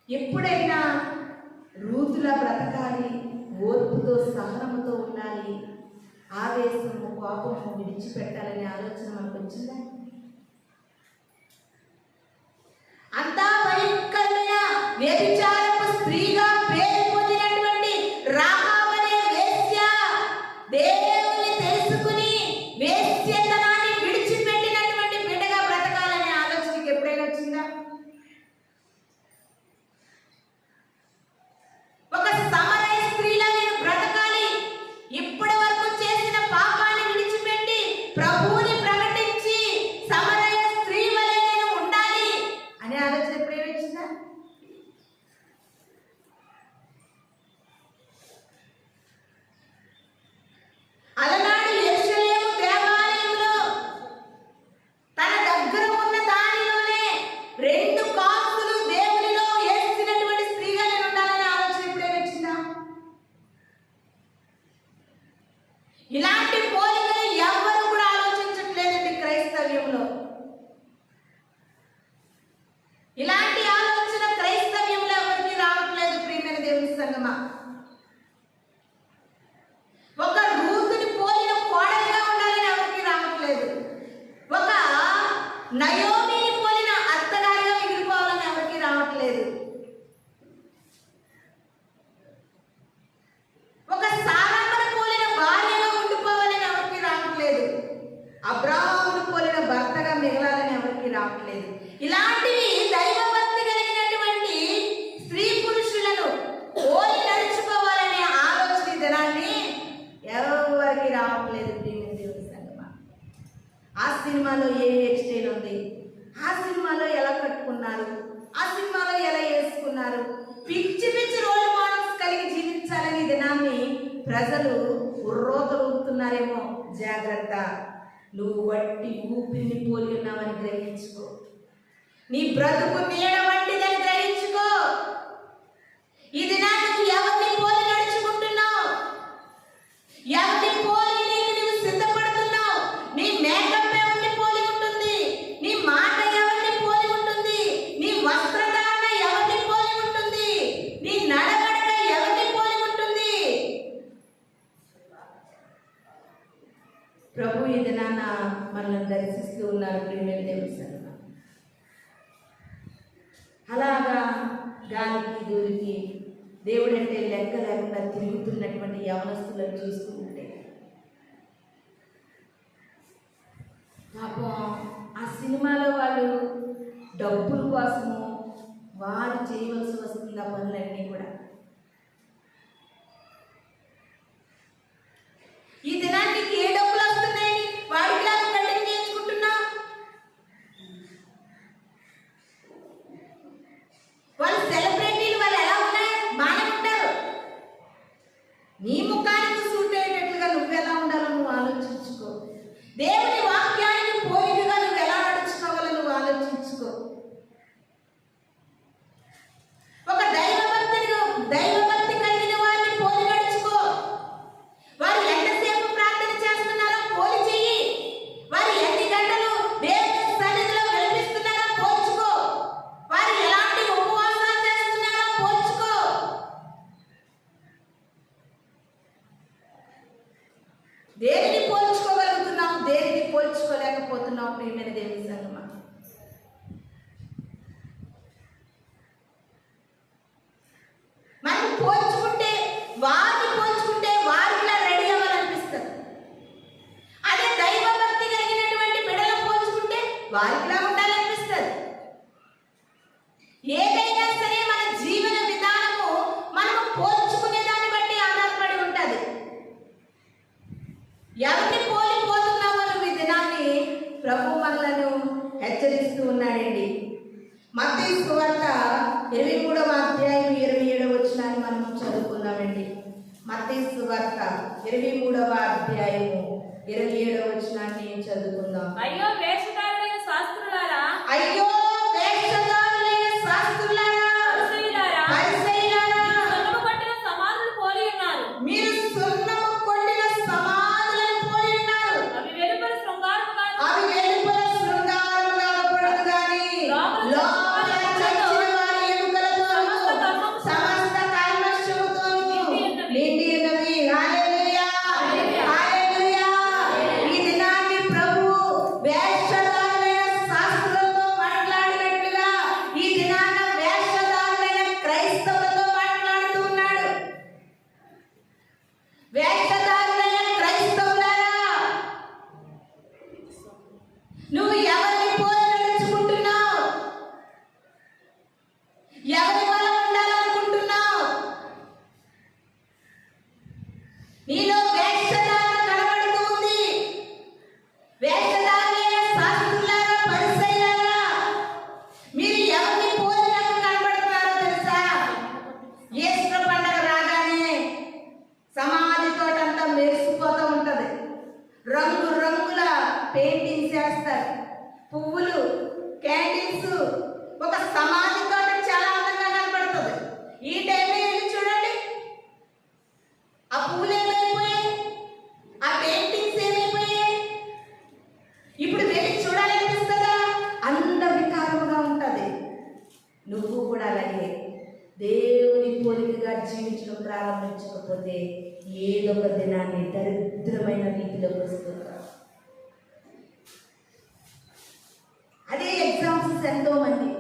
ఎప్పుడైనా రూతులా బ్రతకాలి, ఓర్పుతో సహనముతో ఉండాలి, ఆవేశము కోపము విడిచిపెట్టాలనే ఆలోచన మనకు వచ్చిందా? అంతా భయంకరమైన వ్యభిచారపు స్త్రీగా పేరు పొందినటువంటి రాహాబనే వేశ్య దేవుని తెలుసుకుని వేశ్యతనాన్ని విడిచిపెట్టినటువంటి బిడ్డగా బ్రతకాలనే ఆలోచనకి ఎప్పుడైనా వచ్చిందా? ఒక సమరయ స్త్రీలా నేను బ్రతకాలి, ఇప్పటి వరకు చేసిన పాపాన్ని విడిచిపెట్టి ప్రభువుని ప్రకటించి సమరయ స్త్రీ వలె నేను ఉండాలి అనే ఆలోచన ఎప్పుడైనా వచ్చిందా? అలనాడు యెరూషలేము దేవాలయంలో తన దగ్గర ఉన్న దానిలోనే 2 కాసులు దేవునిలో వేసినటువంటి స్త్రీగా నేను ఉండాలనే ఆలోచన ఎప్పుడైనా వచ్చిందా? ఇలాంటి పోలికలు ఎవ్వరు కూడా ఆలోచించట్లేదండి క్రైస్తవ్యంలో. ఇలాంటి ఆలోచన క్రైస్తవ్యంలో ఎవరికి రావట్లేదు. ప్రియమైన దేవుని సంగమా, ఒక రూతుని పోలిన కోడలిగా ఉండాలని ఎవరికి రావట్లేదు. ఒక నయోమిని పోలిన అత్తగారిగా మిగిలిపోవాలని ఎవరికి రావట్లేదు. ఒక సారమ్మను పోలిన భార్యగా ఉండిపోవాలని ఎవరికి రావట్లేదు. అబ్రాహామును పోలిన భర్తగా మిగలాలని ఎవరికి రావట్లేదు. ఇలాంటివి దైవభక్తి కలిగినటువంటి స్త్రీ పురుషులను పోలి నడుచుకోవాలనే ఆలోచన దినాన్ని ఎవరికి రావట్లేదు. ప్రియమైన దేవుని సంగమా, ఆ సినిమాలో ఏ హెయిర్ స్టైల్ ఉంది, ఆ సినిమాలో ఎలా కట్టుకున్నారు, ఆ సినిమాలో ఎలా వేసుకున్నారు, పిచ్చి పిచ్చి రోల్ మోడల్స్ కలిగి జీవించాలని దినాన్ని ప్రజలు ఉర్రోతలుగుతున్నారేమో. జాగ్రత్త, నువ్వు వట్టి ఊపిరిని పోలి ఉన్నావని గ్రహించుకో. నీ బ్రతుకు నీడ వంటిదని గ్రహించుకో. ఈ దినానికి ఎవరిని పోలి నడుచుకుంటున్నావు? ఎవరిని పోలి నీవు సిద్ధపడుతున్నావు? నీ మేకప్ ఎవరిని పోలి ఉంటుంది? నీ మాట ఎవరిని పోలి ఉంటుంది? నీ వస్త్రధారణ ఎవరిని పోలి ఉంటుంది? నీ నడవడిక ఎవరిని పోలి ఉంటుంది? ప్రభు ఈ దినాన మనల్ని దర్శిస్తూ ఉన్నారు. ప్రియమైన దేవుని సంగమా, అలాగా గాలికి దూరికి దేవుడంటే లెక్క లేకుండా తిరుగుతున్నటువంటి యవనస్తులను చూస్తూ ఉంటే పాపం ఆ సినిమాలో వాళ్ళు డబ్బుల కోసము వారు చేయవలసి వస్తుంది ఆ పనులన్నీ కూడా. ఈ దినానికి ఏ డబ్బులు వస్తున్నాయి వాడికి లాగా కటింగ్ చేయించుకుంటున్నా? వాళ్ళు సెలబ్రిటీలు, వాళ్ళు ఎలా ఉన్నారు? బాగానే ఉంటారు. నీ ముఖానికి సూట్ అయ్యేటట్లుగా నువ్వెలా ఉండాలో నువ్వు ఆలోచించుకో. దేవుని వాక్యానికి పోలికగా నువ్వు ఎలా నడుచుకోవాలో నువ్వు ఆలోచించుకో. ఒక దైవభక్తి కలిగిన వారిని పోలి నడుచుకో. వారు ఎంతసేపు ప్రార్థన చేస్తున్నారో పోలి చెయ్యి. వారు ఎన్ని గంటలు దేవుని సన్నిధిలో విలపిస్తున్నారో పోల్చుకో. వారు ఎలాంటి ఉపవాసాలు చేస్తున్నారో పోల్చుకో. దేనిని పోల్చుకోగలుగుతున్నావు, దేనిని పోల్చుకోలేకపోతున్నావు ప్రియమైన దేవుని సంగమా? మనం పోల్చుకుంటే, వారిని పోల్చుకుంటే వారిలా రెడీ అవ్వాలనిపిస్తుంది. అదే దైవభక్తి కలిగినటువంటి బిడ్డలు పోల్చుకుంటే వారిలా ఉండాలనిపిస్తుంది. ఏదైనా సరే మన జీవన విధానము మనం పోల్చుకునే దాన్ని బట్టి ఆధారపడి ఉంటుంది. ఎవరిని పోలిపోతున్నామో నువ్వు ఈ దినాన్ని ప్రభు మనలను హెచ్చరిస్తూ ఉన్నాడండి. మత్తయి సువార్త 23వ అధ్యాయం 27వ వచనాన్ని మనం చదువుకుందామండి. మత్తయి సువార్త 23వ అధ్యాయము 27వ వచనాన్ని చదువుకుందాం. అయ్యో వేషధారులైన శాస్త్రులారా, అయ్యో వేషధారులైన శాస్త్రులారా, పరిసయ్యులారా, సున్నము కొట్టిన సమాధులు పోలి ఉన్నారు. మీరు సున్నము కొట్టిన సమాధులను పోలి ఉన్నారు. అవి వెలుపల శృంగారముగా కనపడదు గాని లోపల చచ్చిన వారి ఎముకలతోనూ సమస్త కల్మషముతోనూ నిండి ఉన్నవి. హల్లెలూయా, హల్లెలూయా. ఈ దినాన్ని ప్రభు వేషధారులైన శాస్త్రులతో మాట్లాడినట్లుగా ఈ దినాన వేషధారులైన క్రైస్తవులతో మాట్లాడుతూ ఉన్నాడు. వేషధారులైన క్రైస్తవులారా, నువ్వు ఎవరిని పోలి నడుచుకుంటున్నావు? ఎవరి వల్ల ఉండాలనుకుంటున్నావు? నీలో వేషధారణ కనబడుతూ ఉంది. వేషధారులైన శాస్త్రులారా, పరిసయ్యులారా, మీరు ఎవరిని పోలినట్టు కనబడుతున్నారో తెలుసా? ఈస్టర్ పండగ రాగానే సమాధి తోటంతా మెరిసిపోతూ ఉంటది. రంగు రంగుల పెయింటింగ్స్ చేస్తారు, పువ్వులు, క్యాండిల్స్. ఒక సమాధి తోట చాలా అందంగా కనబడుతుంది. ఈ టైంలో వెళ్ళి చూడండి, ఆ పువ్వులు ఏమైపోయాయి, ఆ పెయింటింగ్స్ ఏమైపోయాయి. ఇప్పుడు వెళ్ళి చూడాలనిపిస్తుందా? అందవికారముగా ఉంటది. నువ్వు కూడా అలాగే దేవుని పోలికగా జీవించడం ప్రారంభించకపోతే ఏదో ఒక దినాన్ని దరిద్రమైన రీతిలోకి వస్తుంది. అదే ఎగ్జామ్స్ ఎంతో మంది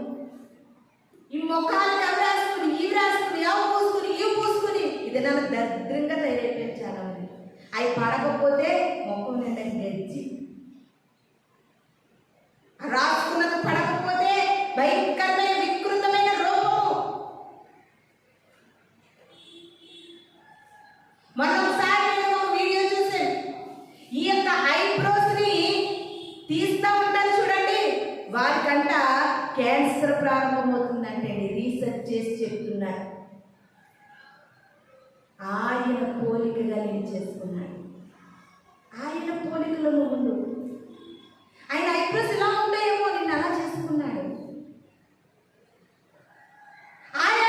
ఈ ముఖాలకు అవి రాసుకుని, ఇవి రాసుకుని, అవి పూసుకుని, ఇవి పూసుకుని ఇది నన్ను దరిద్రంగా తయారైపోయింది చాలా మంది. అవి పడకపోతే ముఖం నిండా గజ్జి, రాసుకున్నది పడకపోతే భయంకరమైన వికృతమైన రూపము. మరొకసారి నేను ఒక వీడియో చూసాను. ఈ యొక్క ఐబ్రోస్ ని తీస్తా ఉంటారు చూడండి, వారికంట క్యాన్సర్ ప్రారంభమవుతుందంటే రీసెర్చ్ చేసి చెప్తున్నారు. ఆయన పోలికగా నేను చేసుకున్నాడు. ఆయన పోలికలో నువ్వు ఉండు. ఆయన ఐబ్రోస్ ఎలా ఉంటాయేమో నిన్ను అలా చేసుకున్నాడు. ఆయన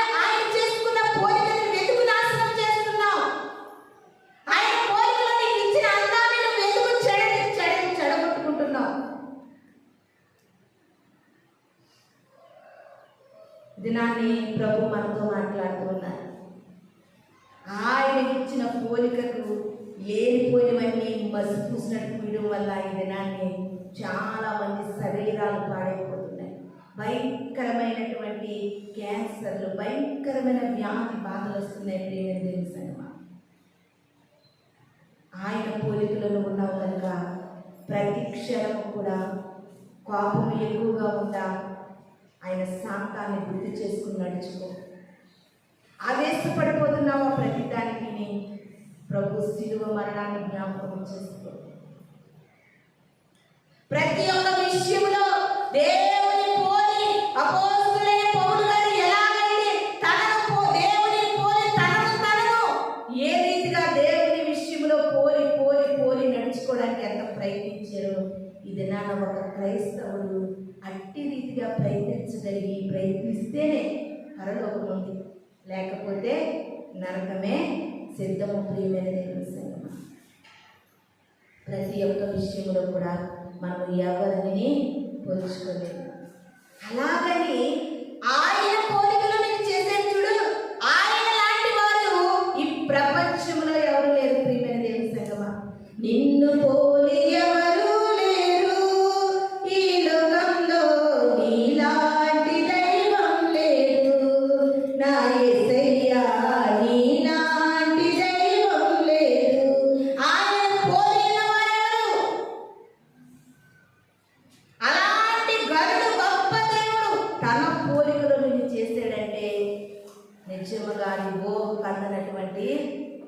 చేసుకున్న పోలికని వెతుకు నాశనం చేస్తున్నావు. ఆయన పోలికలో నీకు ఇచ్చిన అందాన్ని నువ్వు వెతుకు చెడగొట్టుకుంటున్నావు. దినాన్ని ప్రభు మనతో మాట్లాడుతున్నారు. ఆయన ఇచ్చిన పోలికకు లేనిపోయినవన్నీ మసి పూసినట్టు పూయడం వల్ల ఈ దినాన్ని చాలా మంది శరీరాలు పాడైపోతున్నాయి. భయంకరమైనటువంటి క్యాన్సర్లు, భయంకరమైన వ్యాధి బాధలు వస్తున్నాయి. ప్రియమైన దేవుని సంగమా, ఆయన పోలికలను ఉన్నావు కనుక ప్రతి క్షణము కూడా కోపం ఎక్కువగా ఉందా, ఆయన శాంతాన్ని గుర్తు చేసుకుని నడుచుకో. ఆవేశపడిపోతున్నావా ప్రతి దానికి? ప్రభు శిలువ మరణాన్ని జ్ఞాపకం చేసుకో. ప్రతి ఒక్క విషయంలో దేవుని పోలి అపోస్తలుడైన పౌలు గారు ఎలాగైతే దేవుని పోలి తనను ఏ రీతిగా దేవుని విషయంలో పోలి పోలి పోలి నడుచుకోవడానికి ఎంత ప్రయత్నించారో, ఇది నాన్న ఒక క్రైస్తవుడు అట్టి రీతిగా ప్రయత్నిస్తేనే పరలోకం ఉంది, లేకపోతే నరకమే సిద్ధము. ప్రియమైన దేవుని సంగమా, ప్రతి ఒక్క విషయంలో కూడా మనం ఎవరిని పోల్చుకోలేము. అలాగని ఆయన పోలికలో నేను చేశాను చూడు, ఆయన లాంటి వారు ఈ ప్రపంచంలో ఎవరు లేరు. ప్రియమైన దేవుని సంగమా, నిన్ను పోలి ఎవరు లేరు ఈ లోకంలో, నీలాంటి దైవం లేరు నా యేసయ్యా, నీలాంటి దైవం లేరు. ఆయన పోలిన వారెవరు? అలాంటి గరుడు గొప్ప దేవుడు తన పోలికలో నిన్ను చేశాడంటే నిజముగా నీవో కందనటువంటి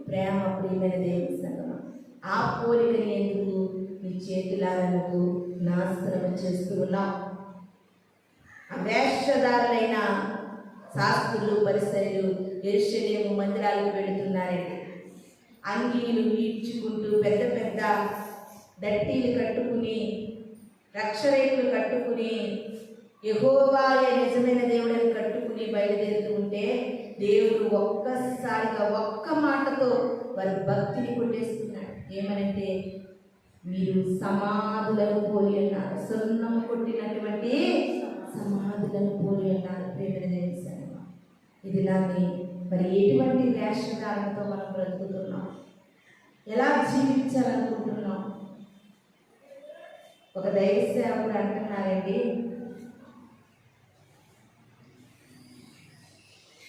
ప్రేమ. ప్రియమైన దేవుని సంగమా, ఆ పోలికని ఎందుకు నీ చేతులారా నువ్వు నాశనం చేస్తూ ఉన్నావు? ఆ వేషధారులైన శాస్త్రులు పరిసరులు యెరూషలేము మందిరాలకు వెళుతున్నారండి. అంగీలు ఈడ్చుకుంటూ పెద్ద పెద్ద దట్టీలు కట్టుకుని రక్షరేకులు కట్టుకుని యెహోవాయే నిజమైన దేవుడని కట్టుకుని బయలుదేరుతూ ఉంటే దేవుడు ఒక్కసారిగా ఒక్క మాటతో వారి భక్తిని కొట్టేస్తున్నాడు. ఏమనంటే, మీరు సమాధులను పోలి ఉన్నారు, సున్నము కొట్టినటువంటి సమాధులను పోలి ఉన్నారు. ప్రేమైన దేవుని సంగమా, ఇది నాని మరి ఎటువంటి వేషధారణతో మనం బ్రతుకుతున్నాం, ఎలా జీవించాలనుకుంటున్నాం? ఒక దైవ సేవకుడు అంటున్నారండి,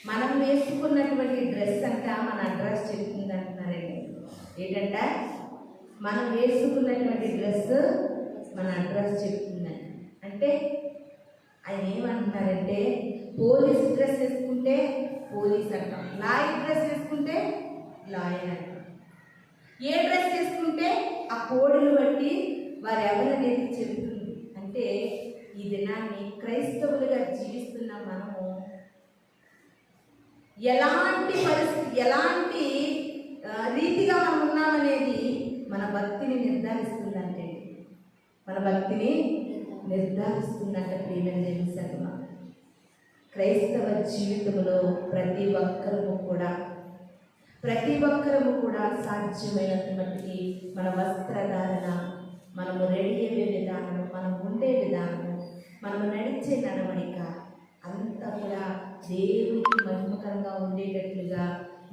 మనం వేసుకున్నటువంటి డ్రెస్ అంట మన అడ్రస్ చెప్తుంది అంటున్నారండి. ఏంటంట? మనం వేసుకున్నటువంటి డ్రెస్ మన అడ్రస్ చెప్తుందండి. అంటే ఆయన ఏమంటున్నారంటే, పోలీస్ డ్రెస్ వేసుకుంటే పోలీస్ అంటాం, లాయర్ డ్రెస్ వేసుకుంటే లాయర్ అంటాం. ఏ డ్రెస్ వేసుకుంటే ఆ కోడ్ని బట్టి వారు ఎవరనేది చెబుతుంది. అంటే ఈ దినాన్ని క్రైస్తవులుగా జీవిస్తున్న మనము ఎలాంటి పరిస్థితి, ఎలాంటి రీతిగా మనం ఉన్నామనేది మన భక్తిని నిర్ధారిస్తుందంటే, మన భక్తిని నిర్ధారిస్తుందంట. ప్రియమైన దేవుని సంగమా, క్రైస్తవ జీవితంలో ప్రతి ఒక్కరము కూడా సాధ్యమైనంత మట్టికి మన వస్త్రధారణ, మనము రెడీ అయ్యే విధానము, మనం ఉండే విధానము, మనము నడిచే నడవడిక అంతా కూడా దేవునికి మహిమకరంగా ఉండేటట్లుగా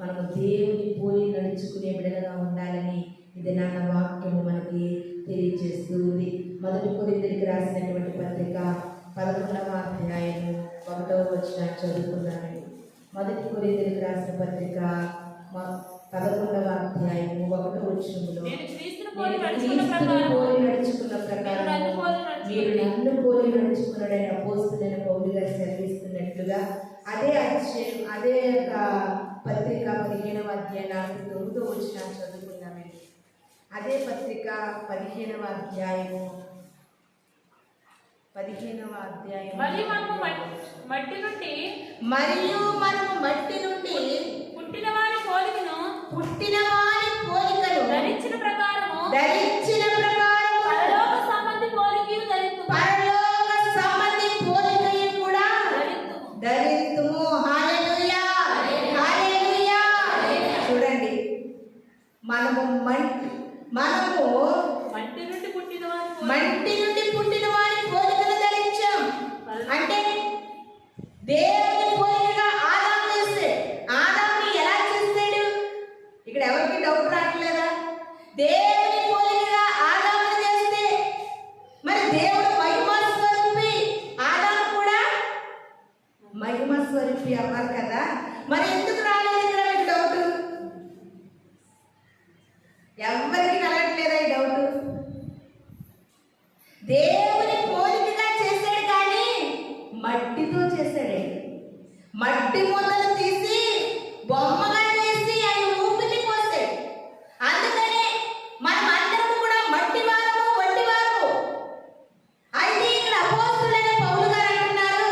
మనము దేవుని పోలి నడుచుకునే బిడ్డలుగా ఉండాలని ఇది నాన్న వాక్యము మనకి తెలియజేస్తుంది. 1 కొరింథీయులకు రాసినటువంటి పత్రిక 11వ అధ్యాయము 1వ వచనాన్ని చదువుకున్నానండి. 1 కొరింథీయులకు రాసిన పత్రిక 11వ అధ్యాయము 1వ వచనములో, నడుచుకున్న ప్రకారం మీరు నన్ను పోలి నడుచుకున్నాడని అపోస్తలుడైన పౌలు గారు సెలవిస్తున్నట్లుగా అదే అధ్యాయం, అదే పత్రిక 15వ అధ్యాయం 4వ వచనాన్ని చదువుకున్నామండి. అదే పత్రిక 15వ అధ్యాయము మరియు మనము మట్టి నుండి పుట్టిన వారి పోలికను ధరించిన ప్రకారము పరలోక సంబంధి పోలికయు కూడా ధరింతుము. హల్లెలూయా, హల్లెలూయా. చూడండి, మనము మట్టి నుండి పుట్టిన వారి పోలికను ధరించాం. అంటే దేవుని పోలికగా ఆదాము చేస్తాడు. ఆదాముని ఎలా చేస్తాడు? ఇక్కడ ఎవరికి డౌట్ రావట్లేదా? దేవుని పోలికగా ఆదాముని చేస్తే మరి దేవుడు మహిమ స్వరూపి, ఆదాము కూడా మహిమ స్వరూపి అవ్వాలి కదా. మరి ఎందుకు రాలేదు ఇక్కడ మీకు డౌట్? ఎవరికి కలగట్లేదా ఈ డౌట్? దేవుని పోలికగా చేశాడు కానీ మట్టితో మట్టి మూతలు తీసి బొమ్మగా చేసి ఆయన ఊపిరి పోసాడు. అందుకనే మనం అందరం కూడా మట్టి వారము, వడ్డి వారము. అయితే ఇక్కడ అపోస్తులైన పౌలు గారు అంటున్నారు,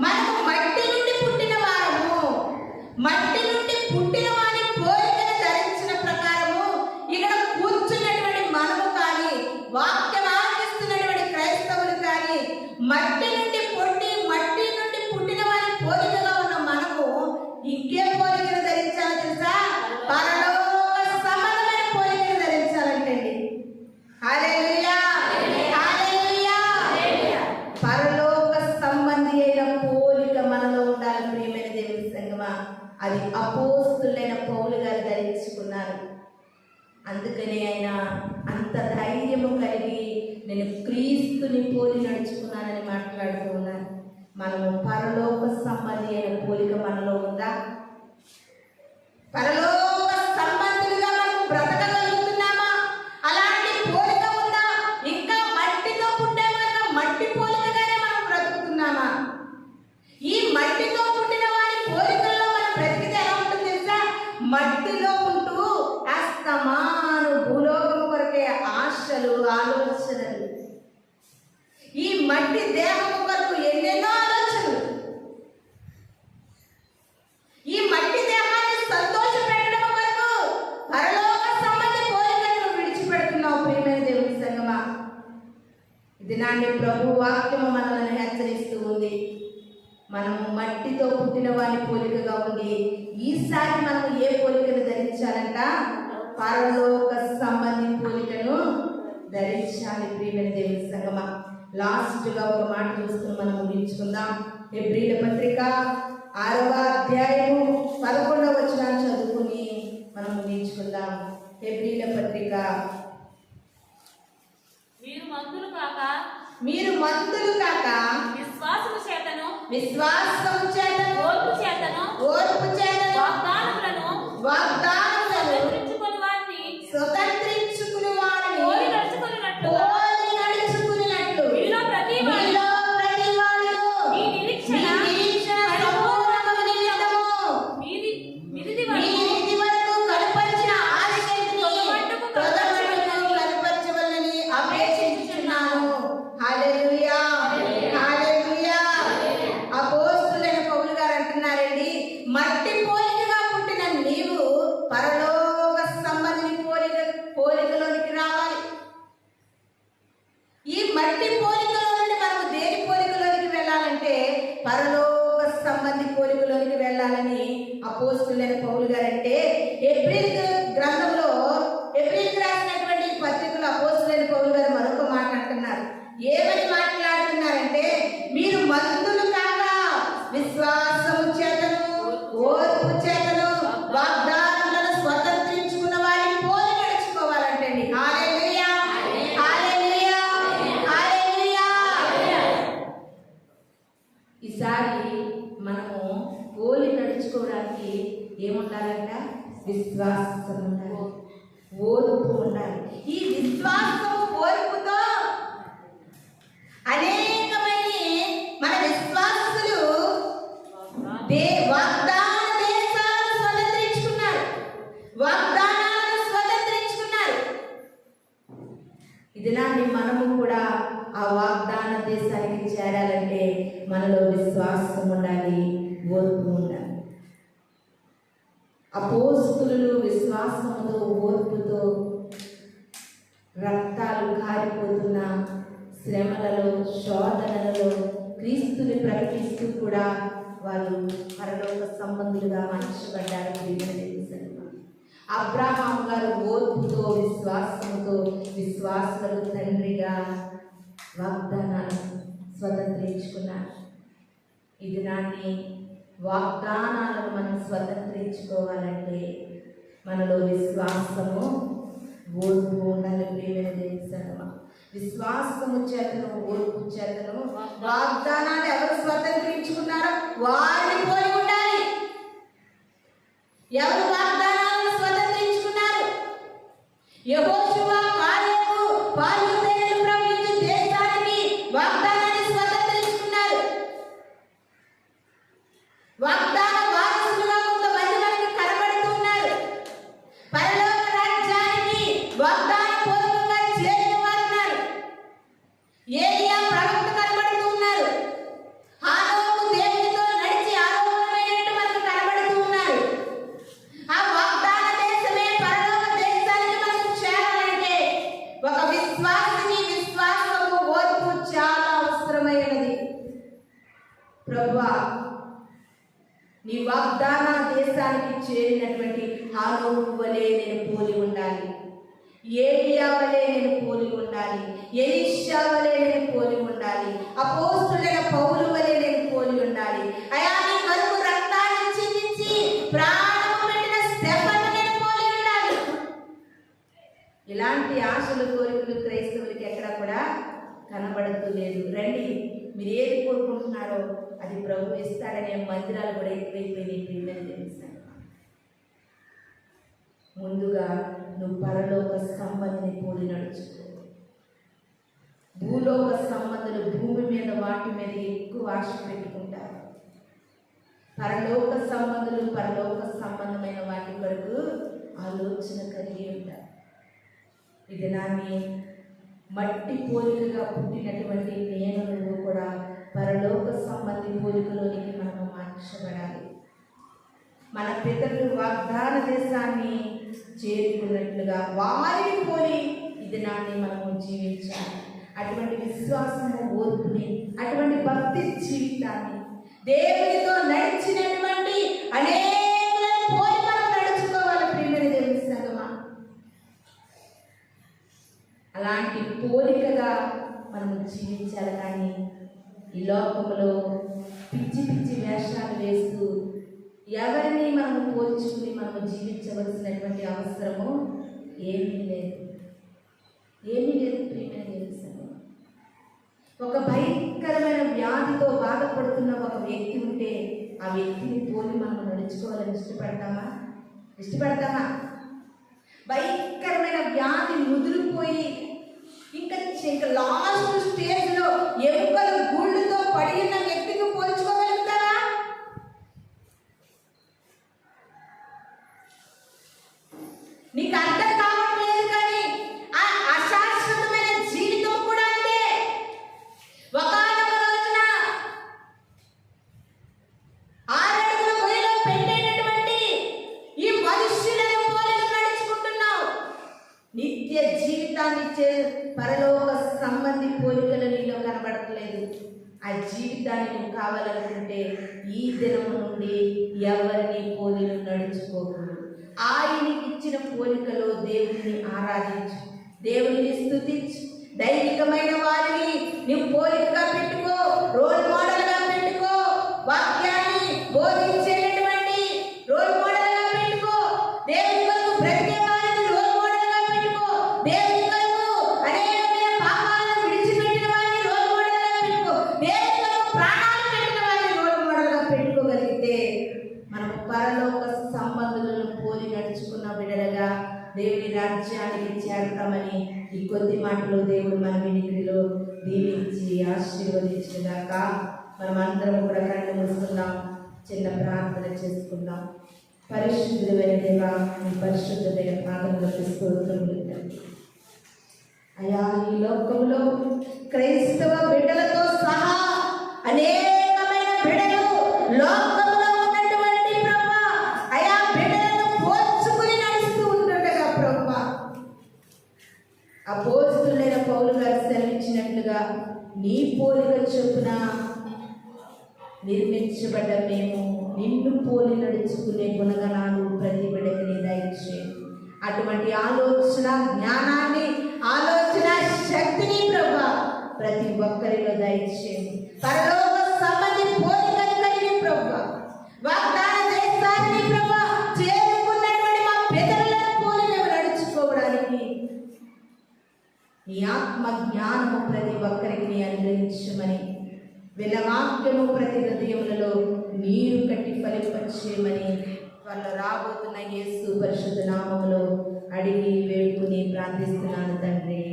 మనము మట్టి నుండి పుట్టిన వారము. మట్టి నుండి పుట్టిన వారి పోలికను ధరించిన ప్రకారము ఇక్కడ కూర్చున్నటువంటి మనము కానీ, వాక్యం ఆలకిస్తున్నటువంటి క్రైస్తవులు కానీ, మట్టి నుండి పుట్టిన వారి పోలికగా ఉన్న మనము ఇంకే పోలికను ధరించాలో తెలుసా? పరలోక సంబంధమైన పోలికను ధరించాలంటండి. హల్లెలూయా, హల్లెలూయా. పరలోక సంబంధి అయిన పోలిక మనలో ఉండాలి ప్రియమైన దేవుని సంగమా. అది అపోస్తులైన పౌలు గారు ధరించుకున్నారు. అందుకనే ఆయన అంత ధైర్యము కలిగి నేను క్రీస్తుని పోలి నడుచుకున్నానని మాట్లాడుతూ ఉన్నారు. మనము పరలోక సంబంధి అయిన పోలిక మనలో ఉందా? పరలోక సంబంధులుగా మనం బ్రతకగలుగుతున్నామా? అలాంటి పోలిక ఉందా? ఇంకా మట్టితో పుట్టే వరకు మట్టి పోలికగానే మనం బ్రతుకుతున్నామా? ఈ మట్టితో పుట్టిన వారి పోలికల్లో మనం బ్రతికితే ఎలా ఉంటుంది తెలుసా? మట్టిలో ఉంటూ అస్తమాను భూలోకం కొరకే ఆశలు, ఆలోచనలు. ఈ మట్టి దేహం కొరకు ఎన్నెన్నో ఆలోచనలు. ఈ మట్టి దేహాన్ని సంతోష పెట్టడం కొరకు పరలోక సంబంధి పోలికలను విడిచిపెడుతున్నావు ప్రియమైన దేవుని సంగమా. ఇది నాటి ప్రభు వాక్యము మనల్ని హెచ్చరిస్తూ ఉంది. మనము మట్టితో పుట్టిన వారి పోలికగా ఉంది. ఈసారి మనం ఏ పోలికను ధరించాలంట? పరలోక సంబంధి పోలికను ధరించాలి ప్రియమైన దేవుని సంగమా. లాస్ట్గా ఒక మాట చూసుకుని మనం ముగించుకుందాం. హెబ్రీల పత్రిక 6వ అధ్యాయము 11వ వచనాన్ని చదువుకుని మనం ముగించుకుందాం. హెబ్రీల పత్రిక. మీరు మందులు కాక విశ్వాసము చేతను ఓర్పు చేతను వాగ్దానములను స్వతంత్రించుకుని వారిని పోలి నడుచుకున్నట్లు మీలో ప్రతి వాడు మీ నిరీక్షణ సంపూర్ణము నిమిత్తము మీది వరకు కనపరిచిన ఆశయంతో కనపరచవలెనని అపేక్షించుచున్నాను. హల్లెలూయా, హల్లెలూయా. అపోస్తులైన పౌలు గారు అంటున్నారండి, మట్టి పోలికగా పుట్టిన నీవు పరలోక సంబంధి పోలికలోనికి రావాలి. ఈ మట్టి పోలికలో నుండి మనము దేని పోలికలోనికి వెళ్ళాలంటే పరలోక సంబంధి పోలికలోనికి వెళ్ళాలని అపోస్తులైన పౌలు గారంటే ఏప్రిల్ గ్రంథంలో ఏప్రిల్కి రాసినటువంటి పత్రికలో అపోస్తులైన పౌలు గారు మరొక మాట అంటున్నారు. ఏమని మాట్లాడుతున్నారంటే, మీరు మందులు కాక విశ్వాసము చేతను ఓర్పు చేతను వాగ్దానాలను స్వతంత్రించుకున్న వారిని పోలి నడుచుకోవాలంటండి. హల్లెలూయా, హల్లెలూయా, హల్లెలూయా. ఈసారి మనము పోలి నడుచుకోవడానికి ఏముండాలంట? విశ్వాసం ఉండాలి, ఓర్పు ఉండాలి. ఈ విశ్వాసము ఓర్పుతో అనేకమైన మన విశ్వాసులు వాగ్దాన దేశాలను స్వతంత్రించుకున్నారు, వాగ్దానాలను స్వతంత్రించుకున్నారు. ఇదిలాంటి మనము కూడా ఆ వాగ్దాన దేశానికి చేరాలంటే మనలో విశ్వాసం ఉండాలి, ఓర్పు ఉండాలి. అపోస్తులు విశ్వాసముతో ఓర్పుతో రక్తాలు కారిపోతున్న శ్రమలలో, శోధనలలో క్రీస్తుని ప్రకటిస్తూ కూడా వాళ్ళు పరలోక సంబంధులుగా మార్చబడ్డారు. అబ్రహాం గారు ఓర్పుతో విశ్వాసముతో విశ్వాసులకు తండ్రిగా వాగ్దానాలు స్వతంత్రించుకున్నారు. ఇది నాటి వాగ్దానాలను మనం స్వతంత్రించుకోవాలంటే మనలో విశ్వాసము, ఓర్పు ఉండాలి ప్రియమైన దేవుని సంగమా. విశ్వాసము చేతను ఓర్పు చేతను వాగ్దానాలు ఎవరు స్వతంత్రించుకున్నారో వారిని పోలి ఉండాలి. ఎవరు వాగ్దానాలను స్వతంత్రించుకున్నారు? యెహోషువ, కాలేబు, పాలుతేనెలు ప్రవహించే దేశానికి వాగ్దానాన్ని స్వతంత్రించుకున్నారు. వాగ్దానం నీ వాగ్దాన దేశానికి చేరినటువంటి హానోకు వలె నేను పోలి ఉండాలి, ఏలియా వలె నేను పోలి ఉండాలి, ఎలీషా వలె నేను పోలి ఉండాలి, అపోస్తలుడైన పౌలు వలె నేను పోలి ఉండాలి. అయా నీ కొరకు రక్తాన్ని చిందించి ప్రాణము పెట్టిన స్టెఫను నేను పోలి ఉండాలి. ఇలాంటి ఆశలు కోరికలు క్రైస్తవులకి ఎక్కడ కూడా కనబడుతూ లేదు. రండి, మీరు ఏది కోరుకుంటున్నారో అది ప్రభు ఇస్తాడనే మందిరాలు కూడా ఎక్కువైపోయినాయి. ప్రియమైన తెలుసా, ముందుగా నువ్వు పరలోక సంబంధిని పోలి నడుచుకో. భూలోక సంబంధులు భూమి మీద వాటి మీద ఎక్కువ ఆశ పెట్టుకుంటారు. పరలోక సంబంధులు పరలోక సంబంధమైన వాటి కొరకు ఆలోచన కలిగి ఉంటారు. ఇది నాన్ని మట్టి పోలికగా పుట్టినటువంటి నేను నువ్వు కూడా పరలోక సంబంధి పోలికలోనికి మనము మార్చబడాలి. మన పితరులు వాగ్దాన దేశాన్ని చేరుకున్నట్లుగా వారిని పోలి ఇది నాన్ని మనము జీవించాలి. అటువంటి విశ్వాసము, ఓర్పుని, అటువంటి భక్తి జీవితాన్ని, దేవునితో నడిచినటువంటి అనేకులను పోలి మనం నడుచుకోవాలి. ప్రియమైన దేవుని సంగమా, అలాంటి పోలికగా మనం జీవించాలి. కానీ ఈ లోకంలో పిచ్చి పిచ్చి వేషాలు వేస్తూ ఎవరిని మనము పోల్చుకుని మనము జీవించవలసినటువంటి అవసరము ఏమీ లేదు. ప్రియమైన తెలుసు, ఒక భయంకరమైన వ్యాధితో బాధపడుతున్న ఒక వ్యక్తి ఉంటే ఆ వ్యక్తిని పోలి మనం నడుచుకోవాలని ఇష్టపడతామా? భయంకరమైన వ్యాధి ముదిరిపోయి ఇంకా లాస్ట్ స్టేజ్లో ఎముకలు గుళ్ళుతో పడి ఉన్న వ్యక్తికి పోల్చుకోగలుగుతారా? నీకు అర్థం కావట్లేదు. కానీ ఆ అశాశ్వతమైన జీవితం కూడా అంతే. ఒకానొక రోజున 6 అడుగుల గొయ్యిలో పెట్టేటటువంటి ఈ మనుష్యులను పోలి నడుచుకుంటున్నావు. నిత్య జీవితాన్ని ఇచ్చే పరలోక సంబంధి పోలికలు నీలో కనబడట్లేదు. ఆ జీవితాన్ని నువ్వు కావాలనుకుంటే ఈ దినము నుండి ఎవరిని పోలిలు నడుచుకోకూడదు. ఆయనకి ఇచ్చిన పోలికలో దేవుని ఆరాధించు, దేవుని స్తుతించు. దైవికమైన వారిని నువ్వు పోలికగా పెట్టుకో, రోల్ మోడల్గా పెట్టుకో. వాక్యాన్ని బోధించేటటువంటి రోల్ మోడల్గా పెట్టుకో. దేవుని కొరకు బ్రతికే వారిని రోల్ మోడల్గా పెట్టుకో. దేవుని కొరకు అనేకమైన పాపాలను విడిచిపెట్టిన వారిని రోల్ మోడల్గా పెట్టుకో. దేవుని కొరకు ప్రాణాలు పెట్టిన వారిని రోల్ మోడల్గా పెట్టుకోగలిగితే మనము పరలోక సంబంధులను పోలి నడుచుకున్న బిడ్డలుగా దేవుని రాజ్యానికి చేరతామని ఈ కొద్ది మాటలు దేవుడు మన వినికిడిలో దీవించి ఆశీర్వదించినదాక మనం అందరం కూడా కళ్ళు మూసుకుందాం, చిన్న ప్రార్థన చేసుకుందాం. పరిశుద్ధుడైన దేవా, మీ పరిశుద్ధమైన పాదములకు స్తోత్రములు తండ్రి. అయా, ఈ లోకంలో క్రైస్తవ బిడ్డలతో సహా అనేకమైన బిడ్డలు లోకంలో ఉన్నటువంటి ప్రభా, అయా బిడ్డలను పోల్చుకుని నడుస్తూ ఉంటుండగా ప్రభా, అపోస్తలుడైన పౌలు గారు సెలవిచ్చినట్లుగా నీ పోలిక చొప్పున నిర్మించబడ్డ మేము నిన్ను పోలి నడుచుకునే గుణగణాలు ప్రతి బిడ్డకి దయచేయండి. అటువంటి ఆలోచన జ్ఞానాన్ని, ఆలోచన శక్తిని ప్రభా ప్రతి ఒక్కరిలో దయచేయండి. పరలోక సంబంధి పోలికలు కలిగి ప్రభా, వాగ్దాన దేశాన్ని ప్రభా చేరుకున్నటువంటి మా పితరులను పోలి మేము నడుచుకోవడానికి నీ ఆత్మ జ్ఞానము ప్రతి ఒక్కరికి అనుగ్రహించమని, వీళ్ళ వాక్యము ప్రతి హృదయములలో నీరు కట్టి ఫలింపచేయమని వాళ్ళు రాబోతున్న యేసు పరిశుద్ధ నామములో అడిగి వేడుకుని ప్రార్థిస్తున్నాను తండ్రి.